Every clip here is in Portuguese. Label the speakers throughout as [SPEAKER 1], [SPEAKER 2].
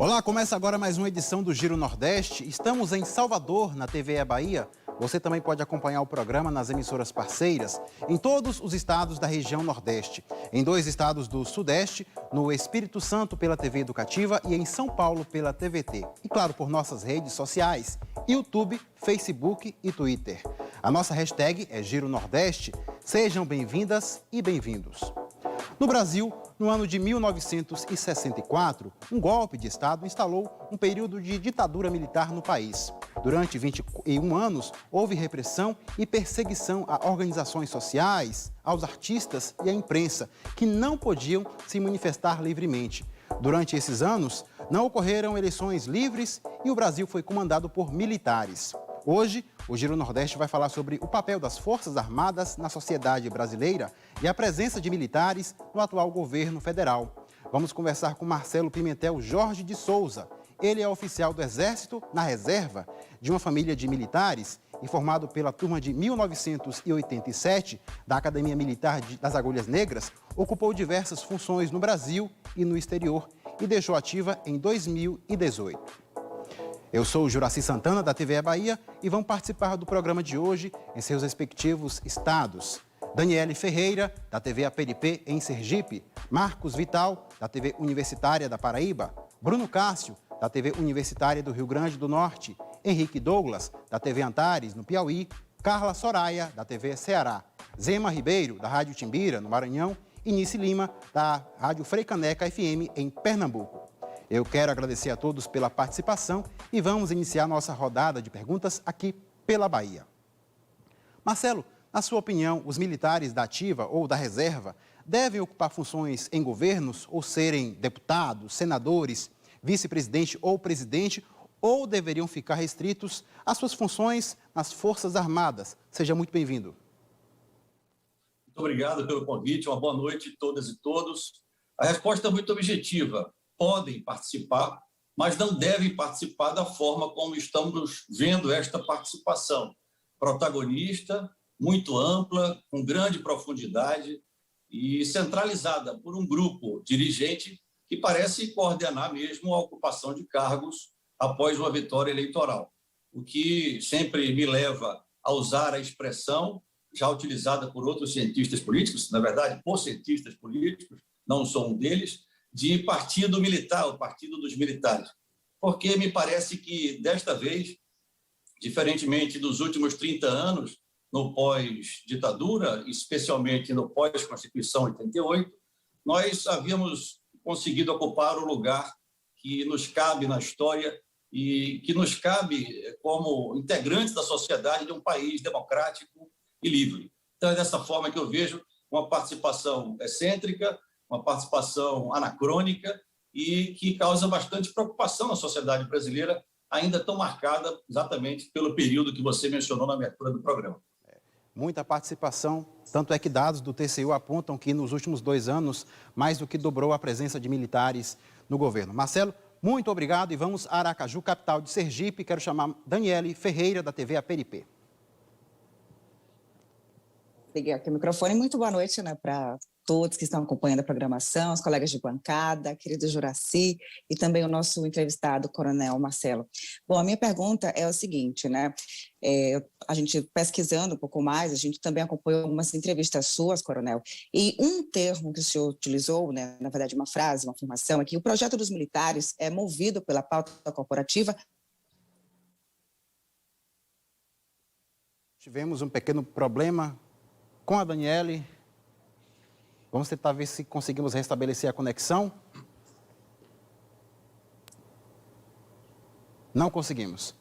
[SPEAKER 1] Olá, começa agora mais uma edição do Giro Nordeste. Estamos em Salvador, na TV Bahia. Você também pode acompanhar o programa nas emissoras parceiras em todos os estados da região Nordeste. Em 2 estados do Sudeste, no Espírito Santo pela TV Educativa e em São Paulo pela TVT. E claro, por nossas redes sociais, YouTube, Facebook e Twitter. A nossa hashtag é Giro Nordeste. Sejam bem-vindas e bem-vindos. No Brasil, no ano de 1964, um golpe de Estado instalou um período de ditadura militar no país. Durante 21 anos, houve repressão e perseguição a organizações sociais, aos artistas e à imprensa, que não podiam se manifestar livremente. Durante esses anos, não ocorreram eleições livres e o Brasil foi comandado por militares. Hoje, o Giro Nordeste vai falar sobre o papel das Forças Armadas na sociedade brasileira e a presença de militares no atual governo federal. Vamos conversar com Marcelo Pimentel Jorge de Souza. Ele é oficial do Exército na reserva de uma família de militares e formado pela turma de 1987 da Academia Militar das Agulhas Negras, ocupou diversas funções no Brasil e no exterior e deixou ativa em 2018. Eu sou o Juraci Santana, da TV Bahia, e vão participar do programa de hoje em seus respectivos estados. Daniele Ferreira, da TV APDP, em Sergipe. Marcos Vital, da TV Universitária da Paraíba. Bruno Cássio, da TV Universitária do Rio Grande do Norte. Henrique Douglas, da TV Antares, no Piauí. Carla Soraya, da TV Ceará. Zema Ribeiro, da Rádio Timbira, no Maranhão. E Nice Lima, da Rádio Freicaneca FM, em Pernambuco. Eu quero agradecer a todos pela participação e vamos iniciar nossa rodada de perguntas aqui pela Bahia. Marcelo, na sua opinião, os militares da ativa ou da reserva devem ocupar funções em governos ou serem deputados, senadores, vice-presidente ou presidente, ou deveriam ficar restritos às suas funções nas Forças Armadas? Seja muito bem-vindo.
[SPEAKER 2] Muito obrigado pelo convite, uma boa noite a todas e todos. A resposta é muito objetiva. Podem participar, mas não devem participar da forma como estamos vendo esta participação. Protagonista, muito ampla, com grande profundidade e centralizada por um grupo dirigente que parece coordenar mesmo a ocupação de cargos após uma vitória eleitoral. O que sempre me leva a usar a expressão, já utilizada por outros cientistas políticos, na verdade, por cientistas políticos, não sou um deles, de partido militar, o partido dos militares. Porque me parece que, desta vez, diferentemente dos últimos 30 anos, no pós-ditadura, especialmente no pós-Constituição 88, nós havíamos conseguido ocupar o lugar que nos cabe na história e que nos cabe como integrantes da sociedade de um país democrático e livre. Então, é dessa forma que eu vejo uma participação excêntrica, uma participação anacrônica e que causa bastante preocupação na sociedade brasileira, ainda tão marcada exatamente pelo período que você mencionou na abertura do programa.
[SPEAKER 1] Muita participação, tanto é que dados do TCU apontam que nos últimos 2 anos, mais do que dobrou a presença de militares no governo. Marcelo, muito obrigado e vamos a Aracaju, capital de Sergipe. Quero chamar Daniele Ferreira, da TV APDP.
[SPEAKER 3] Liguei aqui o microfone. Muito boa noite, para todos que estão acompanhando a programação, os colegas de bancada, querido Juraci e também o nosso entrevistado, Coronel Marcelo. Bom, a minha pergunta é o seguinte, a gente pesquisando um pouco mais, a gente também acompanhou algumas entrevistas suas, Coronel, e um termo que o senhor utilizou, na verdade uma frase, uma afirmação, é que o projeto dos militares é movido pela pauta corporativa.
[SPEAKER 1] Tivemos um pequeno problema com a Daniele. Vamos tentar ver se conseguimos restabelecer a conexão. Não conseguimos.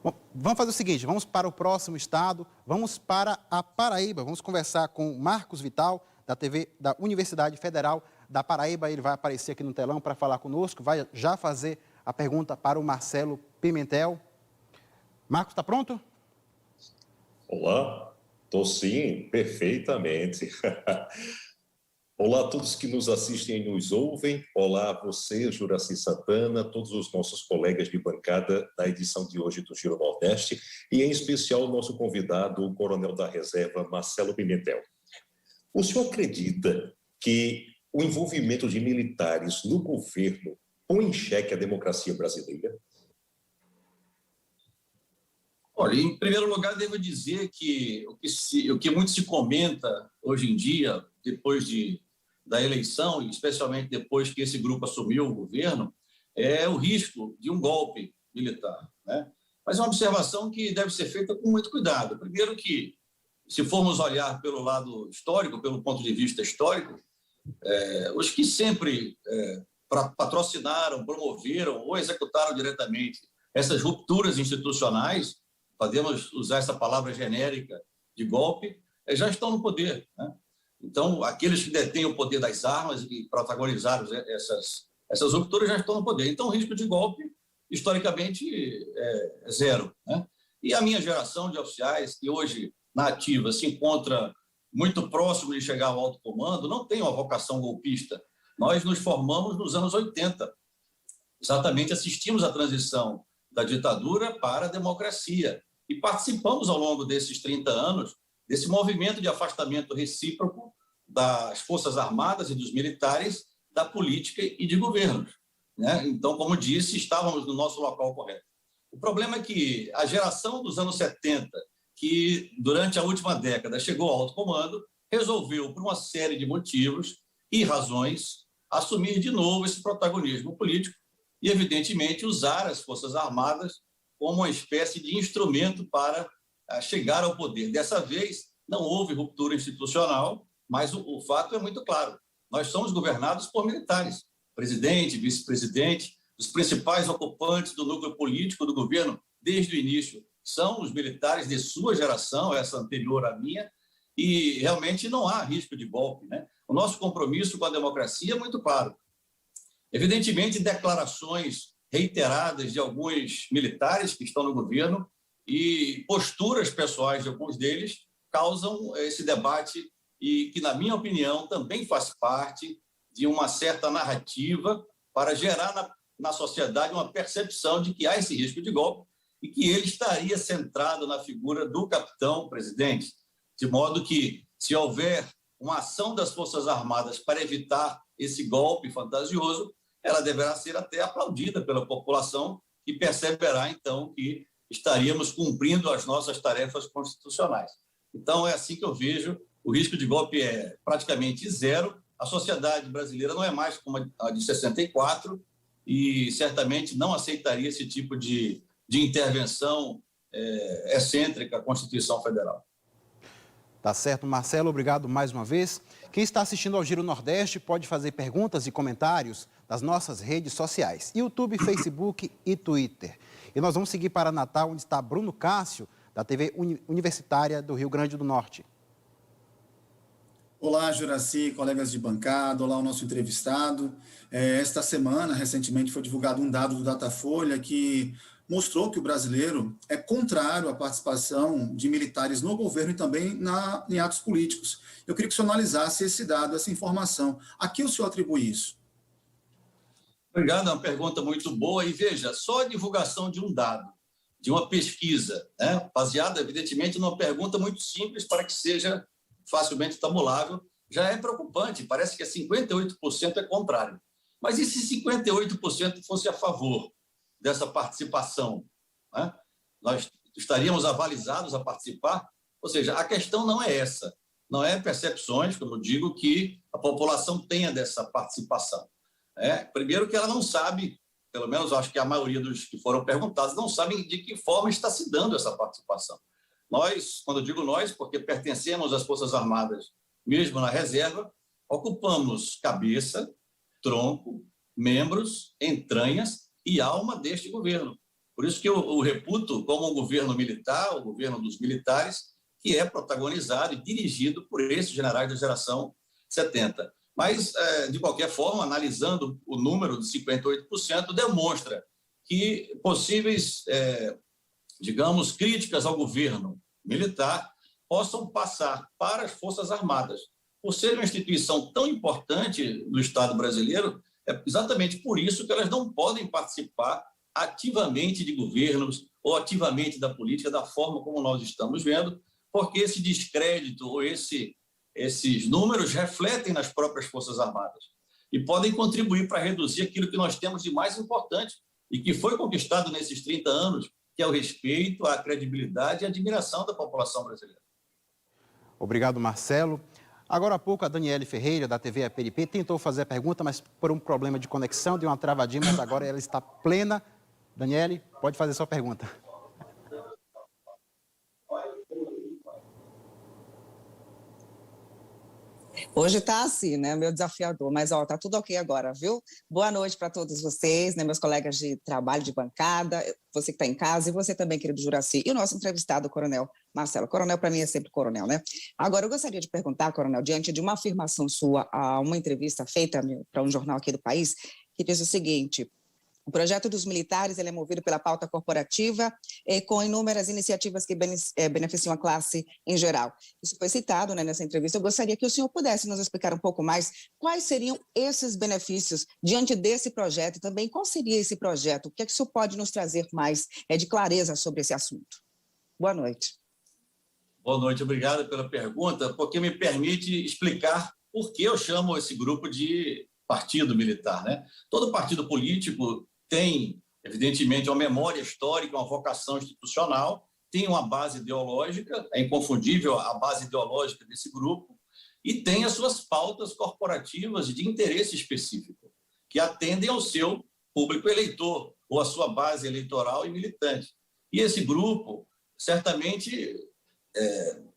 [SPEAKER 1] Bom, vamos fazer o seguinte, vamos para o próximo estado, vamos para a Paraíba. Vamos conversar com Marcos Vital, da TV da Universidade Federal da Paraíba. Ele vai aparecer aqui no telão para falar conosco, vai já fazer a pergunta para o Marcelo Pimentel. Marcos, está pronto?
[SPEAKER 4] Olá, estou sim, perfeitamente. Olá a todos que nos assistem e nos ouvem. Olá a você, Juraci Santana, todos os nossos colegas de bancada da edição de hoje do Giro Nordeste e, em especial, o nosso convidado, o coronel da reserva, Marcelo Pimentel. O senhor acredita que o envolvimento de militares no governo põe em xeque a democracia brasileira?
[SPEAKER 2] Olha, em primeiro lugar, devo dizer que o que muito se comenta hoje em dia, depois da eleição, e especialmente depois que esse grupo assumiu o governo, é o risco de um golpe militar, né? Mas é uma observação que deve ser feita com muito cuidado. Primeiro que, se formos olhar pelo lado histórico, pelo ponto de vista histórico, os que sempre patrocinaram, promoveram ou executaram diretamente essas rupturas institucionais, podemos usar essa palavra genérica de golpe, já estão no poder, né? Então, aqueles que detêm o poder das armas e protagonizaram essas rupturas já estão no poder. Então, o risco de golpe, historicamente, é zero, né? E a minha geração de oficiais, que hoje, na ativa, se encontra muito próximo de chegar ao alto comando, não tem uma vocação golpista. Nós nos formamos nos anos 80. Exatamente assistimos à transição da ditadura para a democracia. E participamos, ao longo desses 30 anos, desse movimento de afastamento recíproco das Forças Armadas e dos militares da política e de governos, né? Então, como disse, estávamos no nosso local correto. O problema é que a geração dos anos 70, que durante a última década chegou ao alto comando, resolveu, por uma série de motivos e razões, assumir de novo esse protagonismo político e, evidentemente, usar as Forças Armadas como uma espécie de instrumento para chegar ao poder. Dessa vez, não houve ruptura institucional, mas o fato é muito claro. Nós somos governados por militares, presidente, vice-presidente, os principais ocupantes do núcleo político do governo desde o início são os militares de sua geração, essa anterior à minha, e realmente não há risco de golpe, né? O nosso compromisso com a democracia é muito claro. Evidentemente, declarações reiteradas de alguns militares que estão no governo e posturas pessoais de alguns deles causam esse debate e que, na minha opinião, também faz parte de uma certa narrativa para gerar na sociedade uma percepção de que há esse risco de golpe e que ele estaria centrado na figura do capitão presidente, de modo que, se houver uma ação das Forças Armadas para evitar esse golpe fantasioso, ela deverá ser até aplaudida pela população, que perceberá, então, que estaríamos cumprindo as nossas tarefas constitucionais. Então, é assim que eu vejo, o risco de golpe é praticamente zero, a sociedade brasileira não é mais como a de 64 e certamente não aceitaria esse tipo de intervenção excêntrica à Constituição Federal.
[SPEAKER 1] Tá certo, Marcelo, obrigado mais uma vez. Quem está assistindo ao Giro Nordeste pode fazer perguntas e comentários nas nossas redes sociais, YouTube, Facebook e Twitter. E nós vamos seguir para Natal, onde está Bruno Cássio, da TV Universitária do Rio Grande do Norte.
[SPEAKER 5] Olá, Juracy, colegas de bancada, olá, o nosso entrevistado. Esta semana, recentemente, foi divulgado um dado do Datafolha que mostrou que o brasileiro é contrário à participação de militares no governo e também em atos políticos. Eu queria que o senhor analisasse esse dado, essa informação. A que o senhor atribui isso?
[SPEAKER 2] Obrigado, é uma pergunta muito boa. E veja, só a divulgação de um dado, de uma pesquisa, né, baseada, evidentemente, numa pergunta muito simples para que seja facilmente tabulável, já é preocupante. Parece que 58% é contrário. Mas e se 58% fosse a favor dessa participação, né? Nós estaríamos avalizados a participar? Ou seja, a questão não é essa, não é percepções, como eu digo, que a população tenha dessa participação. Primeiro que ela não sabe, pelo menos acho que a maioria dos que foram perguntados não sabem de que forma está se dando essa participação. Nós, quando eu digo nós, porque pertencemos às Forças Armadas, mesmo na reserva, ocupamos cabeça, tronco, membros, entranhas e alma deste governo. Por isso que eu o reputo como um governo militar, o governo dos militares, que é protagonizado e dirigido por esses generais da geração 70. Mas, de qualquer forma, analisando o número de 58%, demonstra que possíveis, digamos, críticas ao governo militar possam passar para as Forças Armadas. Por ser uma instituição tão importante do Estado brasileiro, é exatamente por isso que elas não podem participar ativamente de governos ou ativamente da política da forma como nós estamos vendo, porque esse descrédito ou esses números refletem nas próprias Forças Armadas. e podem contribuir para reduzir aquilo que nós temos de mais importante e que foi conquistado nesses 30 anos, que é o respeito, a credibilidade e a admiração da população brasileira.
[SPEAKER 1] Obrigado, Marcelo. Agora há pouco, a Daniele Ferreira, da TV APRP, tentou fazer a pergunta, mas por um problema de conexão, deu uma travadinha, mas agora ela está plena. Daniele, pode fazer sua pergunta.
[SPEAKER 3] Hoje está assim, né, meu desafiador, mas ó, tá tudo ok agora, viu? Boa noite para todos vocês, né, meus colegas de trabalho, de bancada, você que está em casa e você também, querido Juracy, e o nosso entrevistado, o Coronel Marcelo. Coronel, para mim, é sempre coronel, né? Agora, eu gostaria de perguntar, Coronel, diante de uma afirmação sua a uma entrevista feita para um jornal aqui do país, que diz o seguinte: o projeto dos militares ele é movido pela pauta corporativa com inúmeras iniciativas que beneficiam a classe em geral. Isso foi citado, né, nessa entrevista. Eu gostaria que o senhor pudesse nos explicar um pouco mais quais seriam esses benefícios diante desse projeto e também qual seria esse projeto. O que é que o senhor pode nos trazer mais de clareza sobre esse assunto? Boa noite.
[SPEAKER 2] Boa noite, obrigado pela pergunta, porque me permite explicar por que eu chamo esse grupo de partido militar, né? Todo partido político tem, evidentemente, uma memória histórica, uma vocação institucional, tem uma base ideológica, é inconfundível a base ideológica desse grupo, e tem as suas pautas corporativas de interesse específico, que atendem ao seu público eleitor, ou à sua base eleitoral e militante. E esse grupo, certamente,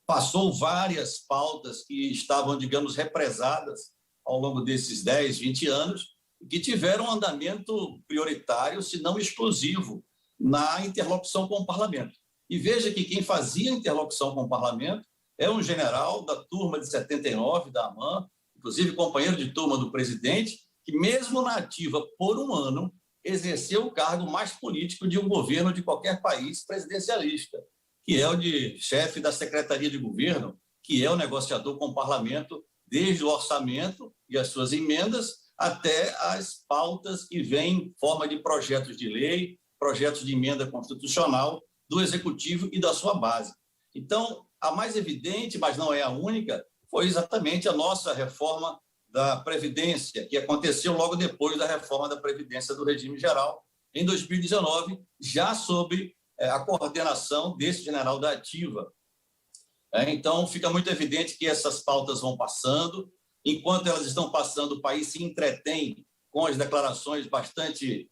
[SPEAKER 2] passou várias pautas que estavam, digamos, represadas ao longo desses 10, 20 anos, que tiveram um andamento prioritário, se não exclusivo, na interlocução com o parlamento. E veja que quem fazia interlocução com o parlamento é um general da turma de 79 da AMAN, inclusive companheiro de turma do presidente, que mesmo na ativa por um ano, exerceu o cargo mais político de um governo de qualquer país presidencialista, que é o de chefe da Secretaria de Governo, que é o negociador com o parlamento, desde o orçamento e as suas emendas, até as pautas que vêm em forma de projetos de lei, projetos de emenda constitucional do Executivo e da sua base. Então, a mais evidente, mas não é a única, foi exatamente a nossa reforma da Previdência, que aconteceu logo depois da reforma da Previdência do regime geral, em 2019, já sob a coordenação desse general da ativa. Então, fica muito evidente que essas pautas vão passando. Enquanto elas estão passando, o país se entretém com as declarações bastante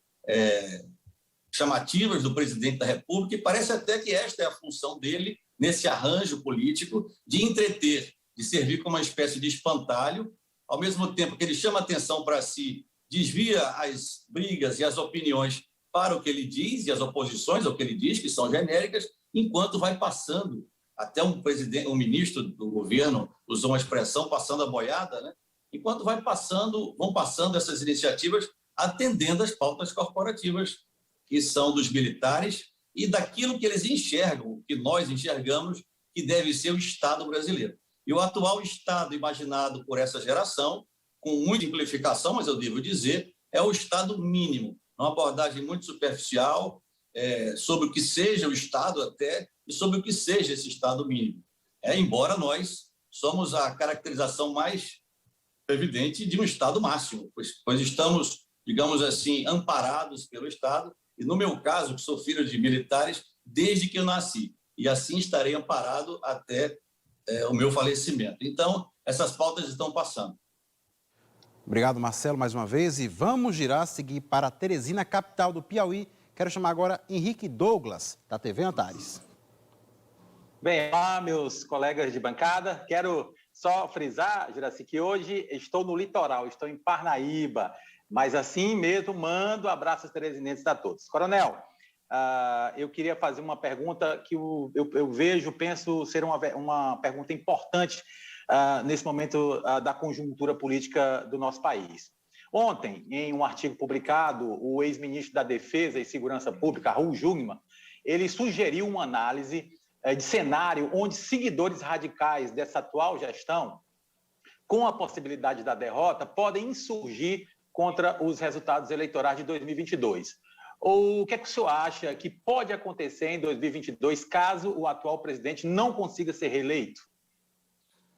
[SPEAKER 2] chamativas do presidente da República, e parece até que esta é a função dele, nesse arranjo político, de entreter, de servir como uma espécie de espantalho, ao mesmo tempo que ele chama atenção para si, desvia as brigas e as opiniões para o que ele diz, e as oposições ao que ele diz, que são genéricas, enquanto vai passando. Até um ministro do governo usou uma expressão, passando a boiada, né? Enquanto vão passando essas iniciativas, atendendo às pautas corporativas, que são dos militares, e daquilo que eles enxergam, que nós enxergamos, que deve ser o Estado brasileiro. E o atual Estado imaginado por essa geração, com muita simplificação, mas eu devo dizer, é o Estado mínimo, uma abordagem muito superficial, sobre o que seja o Estado até, e sobre o que seja esse Estado mínimo. Embora nós somos a caracterização mais evidente de um Estado máximo, pois estamos, digamos assim, amparados pelo Estado, e no meu caso, que sou filho de militares, desde que eu nasci, e assim estarei amparado até o meu falecimento. Então, essas pautas estão passando.
[SPEAKER 1] Obrigado, Marcelo, mais uma vez, e vamos seguir para Teresina, capital do Piauí. Quero chamar agora Henrique Douglas, da TV Antares.
[SPEAKER 6] Bem, olá, meus colegas de bancada. Quero só frisar, Juracy, que hoje estou no litoral, estou em Parnaíba, mas assim mesmo mando abraços teresinenses a todos. Coronel, eu queria fazer uma pergunta que eu penso ser uma pergunta importante nesse momento da conjuntura política do nosso país. Ontem, em um artigo publicado, o ex-ministro da Defesa e Segurança Pública, Raul Jungmann, ele sugeriu uma análise de cenário onde seguidores radicais dessa atual gestão, com a possibilidade da derrota, podem insurgir contra os resultados eleitorais de 2022. O que é que o senhor acha que pode acontecer em 2022 caso o atual presidente não consiga ser reeleito?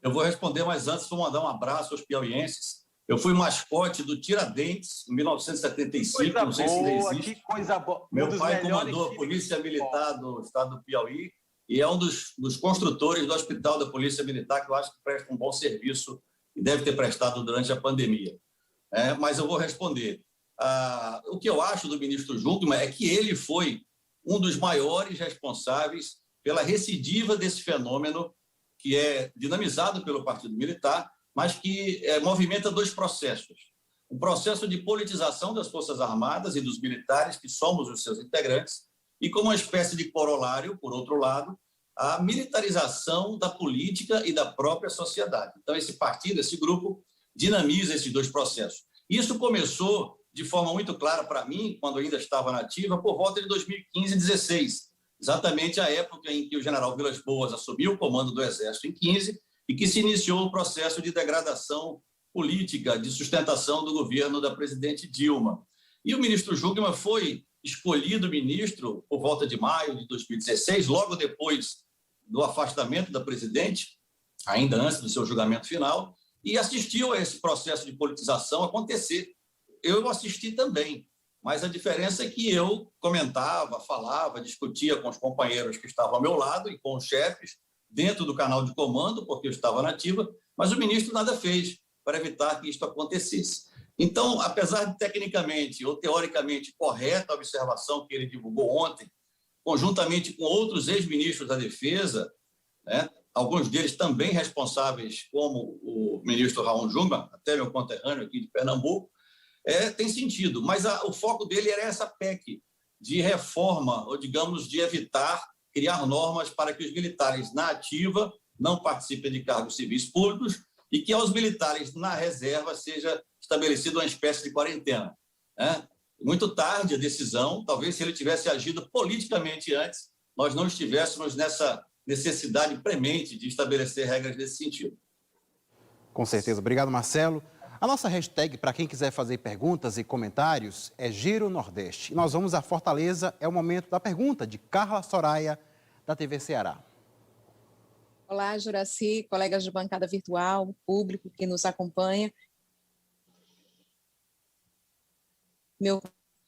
[SPEAKER 2] Eu vou responder, mas antes vou mandar um abraço aos piauienses, Eu fui mascote do Tiradentes, em 1975, não sei se ainda existe.
[SPEAKER 6] Que coisa boa.
[SPEAKER 2] Meu pai comandou a Polícia Militar do estado do Piauí e é um dos construtores do Hospital da Polícia Militar, que eu acho que presta um bom serviço e deve ter prestado durante a pandemia. Mas eu vou responder. O que eu acho do ministro Jungmann é que ele foi um dos maiores responsáveis pela recidiva desse fenômeno que é dinamizado pelo Partido Militar, mas que movimenta dois processos. Um processo de politização das Forças Armadas e dos militares, que somos os seus integrantes, e como uma espécie de corolário, por outro lado, a militarização da política e da própria sociedade. Então, esse partido, esse grupo, dinamiza esses dois processos. Isso começou de forma muito clara para mim, quando ainda estava na ativa, por volta de 2015 e 2016, exatamente a época em que o general Vilas Boas assumiu o comando do Exército em 15 e que se iniciou o processo de degradação política, de sustentação do governo da presidente Dilma. E o ministro Jungmann foi escolhido ministro por volta de maio de 2016, logo depois do afastamento da presidente, ainda antes do seu julgamento final, e assistiu a esse processo de politização acontecer. Eu assisti também, mas a diferença é que eu comentava, falava, discutia com os companheiros que estavam ao meu lado e com os chefes dentro do canal de comando, porque eu estava na ativa, mas o ministro nada fez para evitar que isto acontecesse. Então, apesar de tecnicamente ou teoricamente correta a observação que ele divulgou ontem, conjuntamente com outros ex-ministros da Defesa, né, alguns deles também responsáveis, como o ministro Raul Jungmann, até meu conterrâneo aqui de Pernambuco, tem sentido. Mas o foco dele era essa PEC de reforma, ou digamos, de evitar criar normas para que os militares na ativa não participem de cargos civis públicos e que aos militares na reserva seja estabelecida uma espécie de quarentena. Muito tarde a decisão, talvez se ele tivesse agido politicamente antes, nós não estivéssemos nessa necessidade premente de estabelecer regras nesse sentido.
[SPEAKER 1] Com certeza. Obrigado, Marcelo. A nossa hashtag, para quem quiser fazer perguntas e comentários, é Giro Nordeste. E nós vamos a Fortaleza, é o momento da pergunta de Carla Soraya, da TV Ceará.
[SPEAKER 7] Olá, Juracy, colegas de bancada virtual, público que nos acompanha. Meu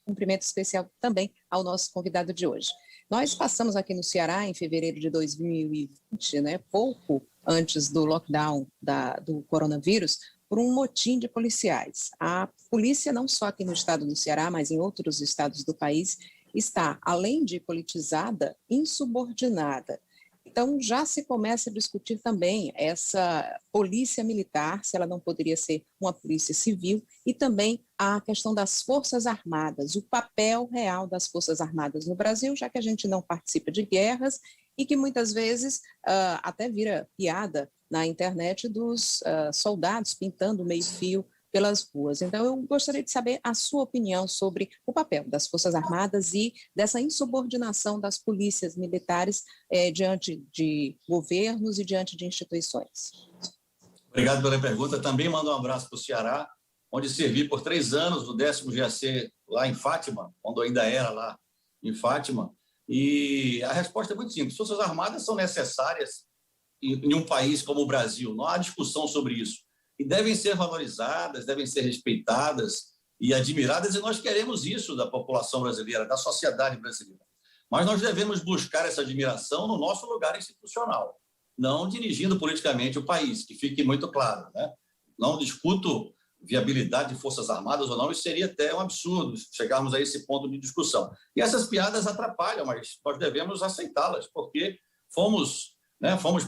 [SPEAKER 7] cumprimento especial também ao nosso convidado de hoje. Nós passamos aqui no Ceará, em fevereiro de 2020, pouco antes do lockdown do coronavírus, por um motim de policiais. A polícia, não só aqui no estado do Ceará, mas em outros estados do país, está, além de politizada, insubordinada. Então, já se começa a discutir também essa polícia militar, se ela não poderia ser uma polícia civil, e também a questão das Forças Armadas, o papel real das Forças Armadas no Brasil, já que a gente não participa de guerras e que muitas vezes até vira piada na internet dos soldados pintando meio-fio pelas ruas. Então, eu gostaria de saber a sua opinião sobre o papel das Forças Armadas e dessa insubordinação das polícias militares diante de governos e diante de instituições.
[SPEAKER 2] Obrigado pela pergunta. Também mando um abraço para o Ceará, onde servi por 3 anos no 10º GAC lá em Fátima, quando ainda era lá em Fátima. E a resposta é muito simples. As Forças Armadas são necessárias em um país como o Brasil. Não há discussão sobre isso. E devem ser valorizadas, devem ser respeitadas e admiradas, e nós queremos isso da população brasileira, da sociedade brasileira. Mas nós devemos buscar essa admiração no nosso lugar institucional, não dirigindo politicamente o país, que fique muito claro, né? Não discuto viabilidade de Forças Armadas ou não, isso seria até um absurdo chegarmos a esse ponto de discussão. E essas piadas atrapalham, mas nós devemos aceitá-las, porque fomos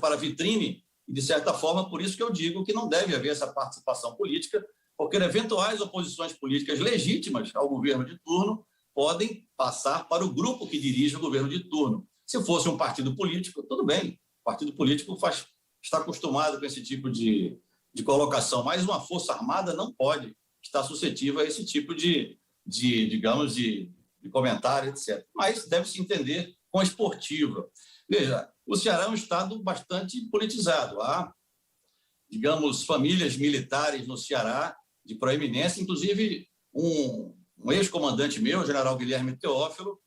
[SPEAKER 2] para a vitrine e, de certa forma, por isso que eu digo que não deve haver essa participação política, porque eventuais oposições políticas legítimas ao governo de turno podem passar para o grupo que dirige o governo de turno. Se fosse um partido político, tudo bem. O partido político está acostumado com esse tipo de colocação, mas uma força armada não pode estar suscetível a esse tipo de comentário, etc. Mas deve se entender com a esportiva. Veja, o Ceará é um estado bastante politizado. Há, digamos, famílias militares no Ceará de proeminência, inclusive um ex-comandante meu, o general Guilherme Teófilo,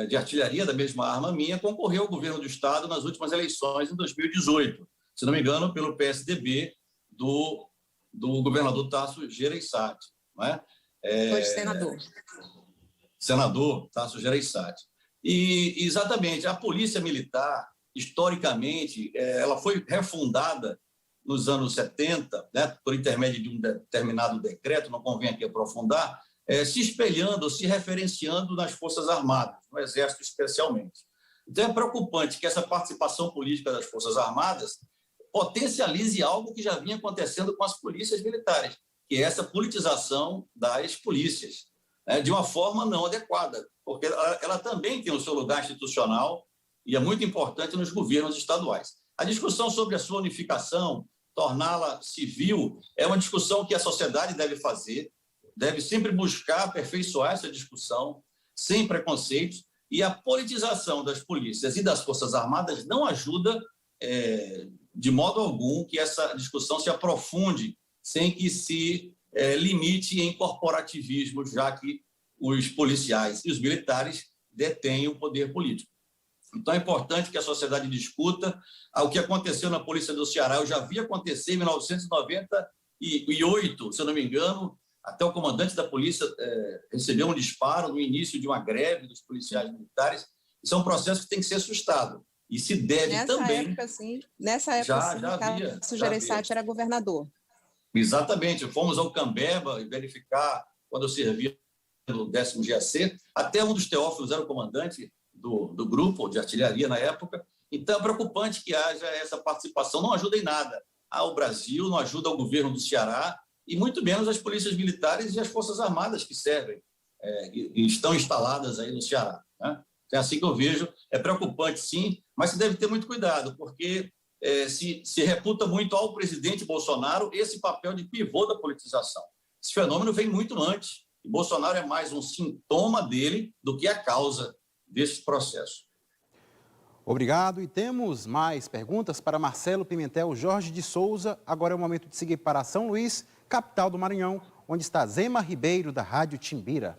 [SPEAKER 2] de artilharia da mesma arma minha, concorreu ao governo do estado nas últimas eleições em 2018, se não me engano, pelo PSDB do do governador Tasso Gereissati, não é?
[SPEAKER 7] Foi senador.
[SPEAKER 2] Senador Tasso Gereissati. E, exatamente, a Polícia Militar, historicamente, ela foi refundada nos anos 70, né, por intermédio de um determinado decreto, não convém aqui aprofundar, se espelhando, se referenciando nas Forças Armadas, no Exército especialmente. Então, é preocupante que essa participação política das Forças Armadas potencialize algo que já vinha acontecendo com as polícias militares, que é essa politização das polícias, né, de uma forma não adequada, porque ela também tem o seu lugar institucional e é muito importante nos governos estaduais. A discussão sobre a sua unificação, torná-la civil, é uma discussão que a sociedade deve fazer, deve sempre buscar aperfeiçoar essa discussão, sem preconceitos, e a politização das polícias e das Forças Armadas não ajuda, de modo algum, que essa discussão se aprofunde, sem que se limite em corporativismo, já que os policiais e os militares detêm o poder político. Então, é importante que a sociedade discuta. O que aconteceu na Polícia do Ceará, eu já vi acontecer em 1998, se eu não me engano, até o comandante da polícia recebeu um disparo no início de uma greve dos policiais militares. Isso é um processo que tem que ser assustado. E se deve
[SPEAKER 7] nessa época, Tasso Gereissati era governador.
[SPEAKER 2] Exatamente. Fomos ao Cambeba e verificar, quando eu servia no 10º GAC, até um dos Teófilos era o comandante do grupo de artilharia na época. Então, é preocupante que haja essa participação. Não ajuda em nada ao Brasil, não ajuda ao governo do Ceará, e muito menos as polícias militares e as Forças Armadas que servem e estão instaladas aí no Ceará, né? É assim que eu vejo. É preocupante, sim, mas se deve ter muito cuidado, porque se reputa muito ao presidente Bolsonaro esse papel de pivô da politização. Esse fenômeno vem muito antes, e Bolsonaro é mais um sintoma dele do que a causa desse processo.
[SPEAKER 1] Obrigado. E temos mais perguntas para Marcelo Pimentel Jorge de Souza. Agora é o momento de seguir para São Luís, capital do Maranhão, onde está Zema Ribeiro, da Rádio Timbira.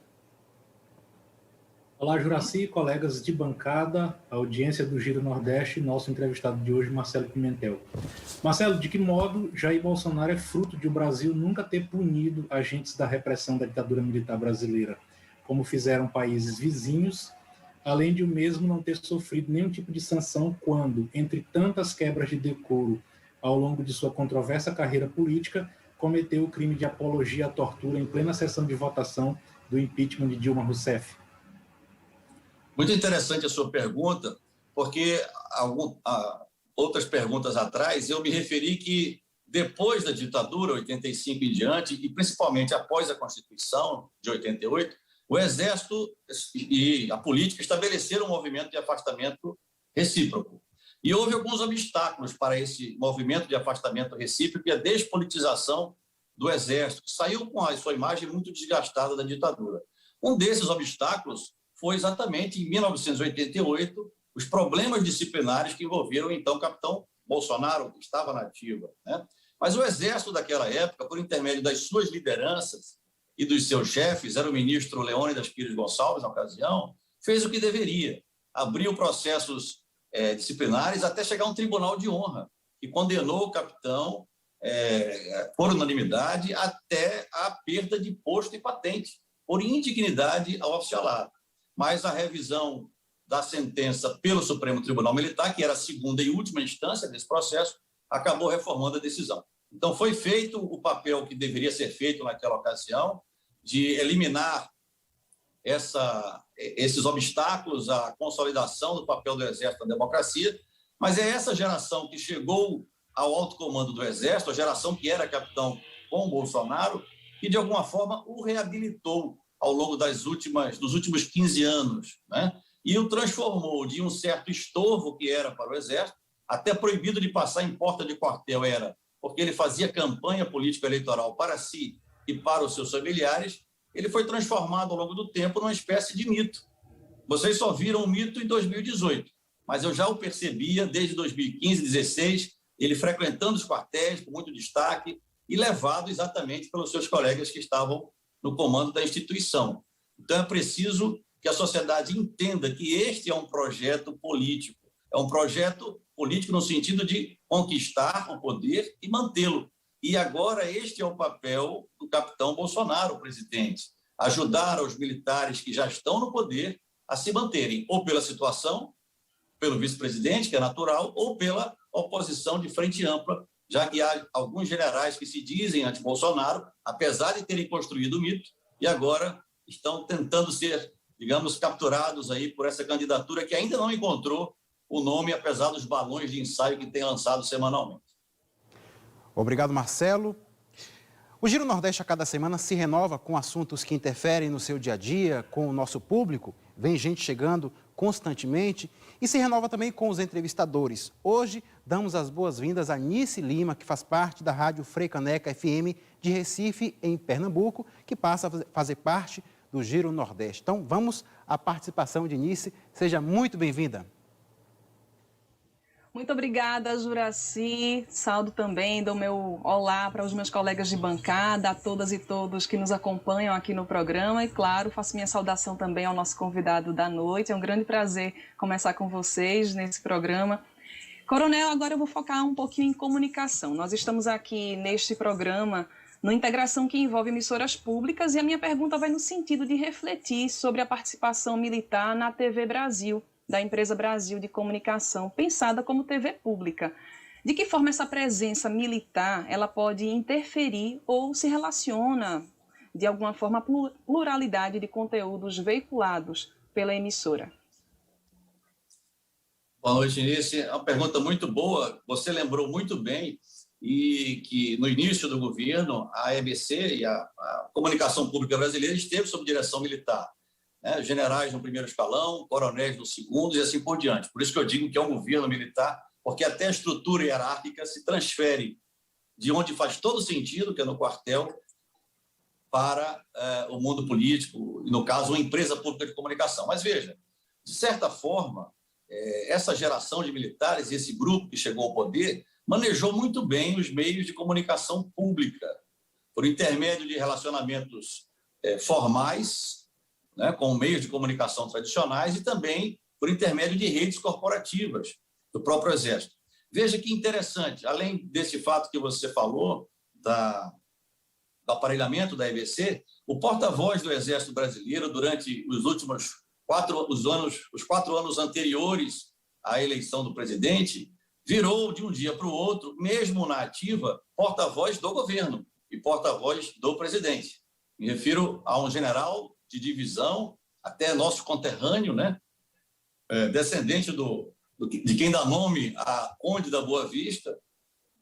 [SPEAKER 8] Olá, Juraci, colegas de bancada, audiência do Giro Nordeste, nosso entrevistado de hoje, Marcelo Pimentel. Marcelo, de que modo Jair Bolsonaro é fruto de o Brasil nunca ter punido agentes da repressão da ditadura militar brasileira, como fizeram países vizinhos, além de o mesmo não ter sofrido nenhum tipo de sanção quando, entre tantas quebras de decoro ao longo de sua controversa carreira política, cometeu o crime de apologia à tortura em plena sessão de votação do impeachment de Dilma Rousseff?
[SPEAKER 2] Muito interessante a sua pergunta, porque outras perguntas atrás eu me referi que depois da ditadura, 85 em diante, e principalmente após a Constituição de 88, o Exército e a política estabeleceram um movimento de afastamento recíproco. E houve alguns obstáculos para esse movimento de afastamento recíproco e a despolitização do Exército, que saiu com a sua imagem muito desgastada da ditadura. Um desses obstáculos foi exatamente em 1988, os problemas disciplinares que envolveram, então, o capitão Bolsonaro, que estava na ativa, né? Mas o Exército daquela época, por intermédio das suas lideranças e dos seus chefes, era o ministro Leônidas Pires Gonçalves, na ocasião, fez o que deveria, abriu processos disciplinares até chegar a um tribunal de honra, que condenou o capitão, por unanimidade, até a perda de posto e patente, por indignidade ao oficialato. Mas a revisão da sentença pelo Supremo Tribunal Militar, que era a segunda e última instância desse processo, acabou reformando a decisão. Então, foi feito o papel que deveria ser feito naquela ocasião, de eliminar esses obstáculos à consolidação do papel do Exército na democracia, mas é essa geração que chegou ao alto comando do Exército, a geração que era capitão com Bolsonaro, que, de alguma forma, o reabilitou ao longo dos últimos 15 anos, né? E o transformou de um certo estorvo que era para o Exército, até proibido de passar em porta de quartel era, porque ele fazia campanha político-eleitoral para si e para os seus familiares, ele foi transformado ao longo do tempo numa espécie de mito. Vocês só viram o mito em 2018, mas eu já o percebia desde 2015, 2016, ele frequentando os quartéis com muito destaque e levado exatamente pelos seus colegas que estavam no comando da instituição. Então, é preciso que a sociedade entenda que este é um projeto político. É um projeto político no sentido de conquistar o poder e mantê-lo. E agora este é o papel do capitão Bolsonaro, presidente, ajudar os militares que já estão no poder a se manterem, ou pela situação, pelo vice-presidente, que é natural, ou pela oposição de frente ampla, já que há alguns generais que se dizem anti-Bolsonaro, apesar de terem construído o mito, e agora estão tentando ser, digamos, capturados aí por essa candidatura que ainda não encontrou o nome, apesar dos balões de ensaio que tem lançado semanalmente.
[SPEAKER 1] Obrigado, Marcelo. O Giro Nordeste a cada semana se renova com assuntos que interferem no seu dia a dia, com o nosso público. Vem gente chegando constantemente e se renova também com os entrevistadores. Hoje, damos as boas-vindas a Nice Lima, que faz parte da Rádio Freicaneca FM de Recife, em Pernambuco, que passa a fazer parte do Giro Nordeste. Então, vamos à participação de Nice. Seja muito bem-vinda.
[SPEAKER 9] Muito obrigada, Juraci. Saldo também, dou meu olá para os meus colegas de bancada, a todas e todos que nos acompanham aqui no programa. E, claro, faço minha saudação também ao nosso convidado da noite. É um grande prazer conversar com vocês nesse programa. Coronel, agora eu vou focar um pouquinho em comunicação. Nós estamos aqui neste programa no Integração, que envolve emissoras públicas, e a minha pergunta vai no sentido de refletir sobre a participação militar na TV Brasil, da empresa Brasil de Comunicação, pensada como TV pública. De que forma essa presença militar ela pode interferir ou se relaciona, de alguma forma, à pluralidade de conteúdos veiculados pela emissora?
[SPEAKER 2] Boa noite, Nice. É uma pergunta muito boa. Você lembrou muito bem e que no início do governo a EBC e a Comunicação Pública Brasileira esteve sob direção militar. Generais no primeiro escalão, coronéis no segundo e assim por diante. Por isso que eu digo que é um governo militar, porque até a estrutura hierárquica se transfere de onde faz todo sentido, que é no quartel, para o mundo político, e no caso, uma empresa pública de comunicação. Mas veja, de certa forma, essa geração de militares, esse grupo que chegou ao poder, manejou muito bem os meios de comunicação pública, por intermédio de relacionamentos formais, com meios de comunicação tradicionais e também por intermédio de redes corporativas do próprio Exército. Veja que interessante, além desse fato que você falou, do aparelhamento da EBC, o porta-voz do Exército Brasileiro, durante os últimos 4 anos anteriores à eleição do presidente, virou de um dia para o outro, mesmo na ativa, porta-voz do governo e porta-voz do presidente. Me refiro a um general de divisão, até nosso conterrâneo, descendente de quem dá nome a Conde da Boa Vista,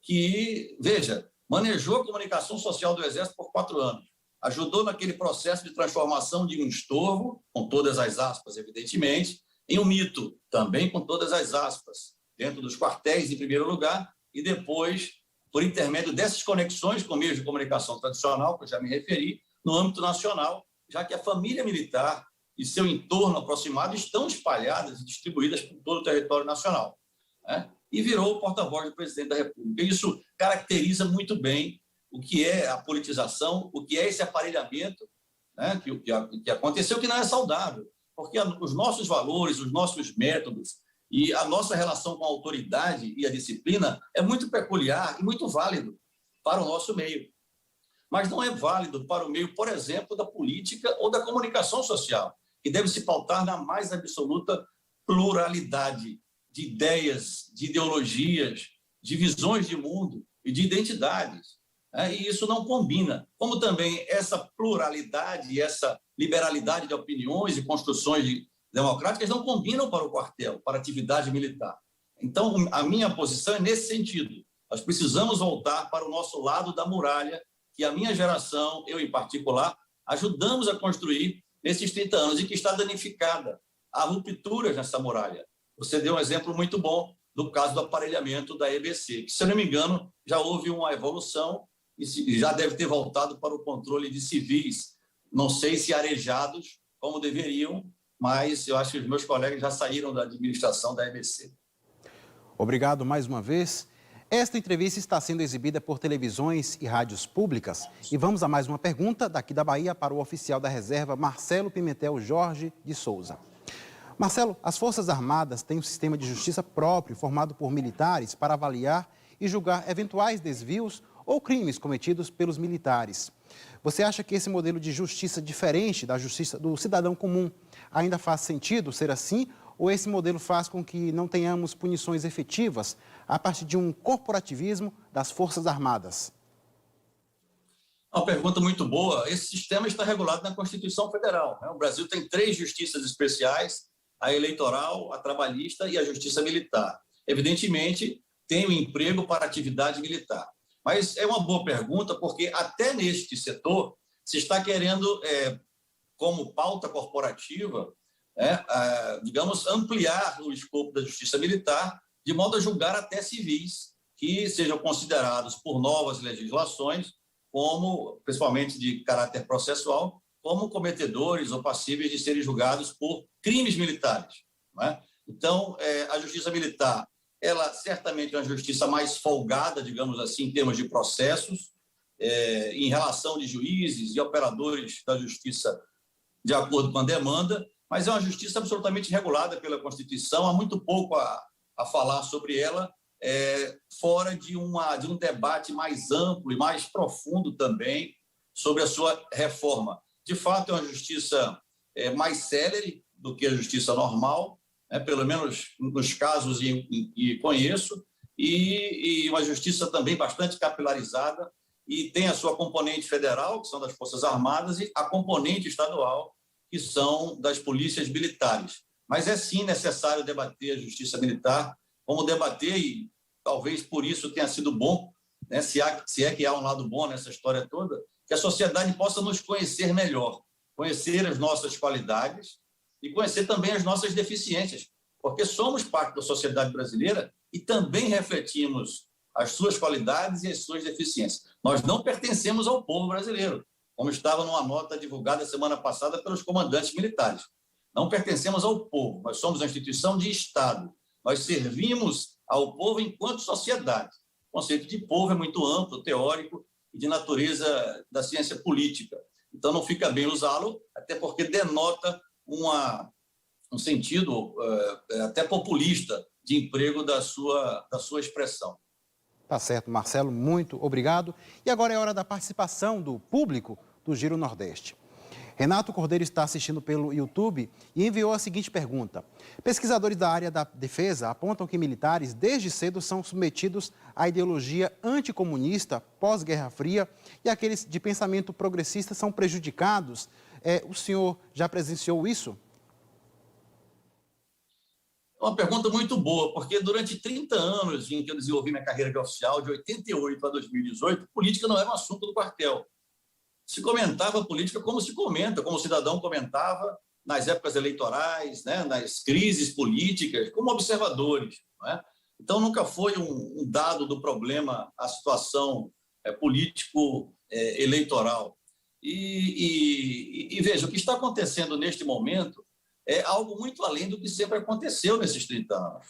[SPEAKER 2] que, veja, manejou a comunicação social do Exército por 4 anos, ajudou naquele processo de transformação de um estorvo, com todas as aspas, evidentemente, em um mito, também com todas as aspas, dentro dos quartéis, em primeiro lugar, e depois, por intermédio dessas conexões com meios de comunicação tradicional, que eu já me referi, no âmbito nacional, já que a família militar e seu entorno aproximado estão espalhadas e distribuídas por todo o território nacional. E virou o porta-voz do presidente da República. Isso caracteriza muito bem o que é a politização, o que é esse aparelhamento que aconteceu, que não é saudável, porque os nossos valores, os nossos métodos e a nossa relação com a autoridade e a disciplina é muito peculiar e muito válido para o nosso meio. Mas não é válido para o meio, por exemplo, da política ou da comunicação social, que deve se pautar na mais absoluta pluralidade de ideias, de ideologias, de visões de mundo e de identidades. E isso não combina. Como também essa pluralidade e essa liberalidade de opiniões e construções democráticas não combinam para o quartel, para a atividade militar. Então, a minha posição é nesse sentido. Nós precisamos voltar para o nosso lado da muralha, que a minha geração, eu em particular, ajudamos a construir nesses 30 anos e que está danificada. Há rupturas nessa muralha. Você deu um exemplo muito bom do caso do aparelhamento da EBC, que, se eu não me engano, já houve uma evolução e já deve ter voltado para o controle de civis. Não sei se arejados como deveriam, mas eu acho que os meus colegas já saíram da administração da EBC.
[SPEAKER 1] Obrigado mais uma vez. Esta entrevista está sendo exibida por televisões e rádios públicas. E vamos a mais uma pergunta daqui da Bahia para o oficial da reserva, Marcelo Pimentel Jorge de Souza. Marcelo, as Forças Armadas têm um sistema de justiça próprio formado por militares para avaliar e julgar eventuais desvios ou crimes cometidos pelos militares. Você acha que esse modelo de justiça diferente da justiça do cidadão comum ainda faz sentido ser assim? Ou esse modelo faz com que não tenhamos punições efetivas a partir de um corporativismo das Forças Armadas?
[SPEAKER 2] Uma pergunta muito boa. Esse sistema está regulado na Constituição Federal. O Brasil tem 3 justiças especiais, a eleitoral, a trabalhista e a justiça militar. Evidentemente, tem o emprego para atividade militar. Mas é uma boa pergunta, porque até neste setor se está querendo, como pauta corporativa, digamos, ampliar o escopo da justiça militar, de modo a julgar até civis que sejam considerados por novas legislações, como, principalmente de caráter processual, como cometedores ou passíveis de serem julgados por crimes militares. Não é? Então, a justiça militar, ela certamente é uma justiça mais folgada, digamos assim, em termos de processos, em relação de juízes e operadores da justiça de acordo com a demanda, mas é uma justiça absolutamente regulada pela Constituição, há muito pouco a falar sobre ela, fora de um debate mais amplo e mais profundo também sobre a sua reforma. De fato, é uma justiça mais célere do que a justiça normal, pelo menos nos casos que conheço, e uma justiça também bastante capilarizada, e tem a sua componente federal, que são das Forças Armadas, e a componente estadual, que são das polícias militares. Mas é sim necessário debater a justiça militar, como debater, e talvez por isso tenha sido bom, né, se é que há um lado bom nessa história toda, que a sociedade possa nos conhecer melhor, conhecer as nossas qualidades e conhecer também as nossas deficiências, porque somos parte da sociedade brasileira e também refletimos as suas qualidades e as suas deficiências. Nós não pertencemos ao povo brasileiro, como estava numa nota divulgada semana passada pelos comandantes militares. Não pertencemos ao povo, nós somos uma instituição de Estado. Nós servimos ao povo enquanto sociedade. O conceito de povo é muito amplo, teórico e de natureza da ciência política. Então, não fica bem usá-lo, até porque denota um sentido até populista de emprego da sua expressão.
[SPEAKER 1] Tá certo, Marcelo, muito obrigado. E agora é hora da participação do público do Giro Nordeste. Renato Cordeiro está assistindo pelo YouTube e enviou a seguinte pergunta. Pesquisadores da área da defesa apontam que militares, desde cedo, são submetidos à ideologia anticomunista pós-Guerra Fria e aqueles de pensamento progressista são prejudicados. O senhor já presenciou isso?
[SPEAKER 2] É uma pergunta muito boa, porque durante 30 anos em que eu desenvolvi minha carreira de oficial, de 88 a 2018, política não era um assunto do quartel. Se comentava política como se comenta, como o cidadão comentava nas épocas eleitorais, né, nas crises políticas, como observadores. Não é? Então, nunca foi um dado do problema a situação político-eleitoral. E veja, o que está acontecendo neste momento é algo muito além do que sempre aconteceu nesses 30 anos.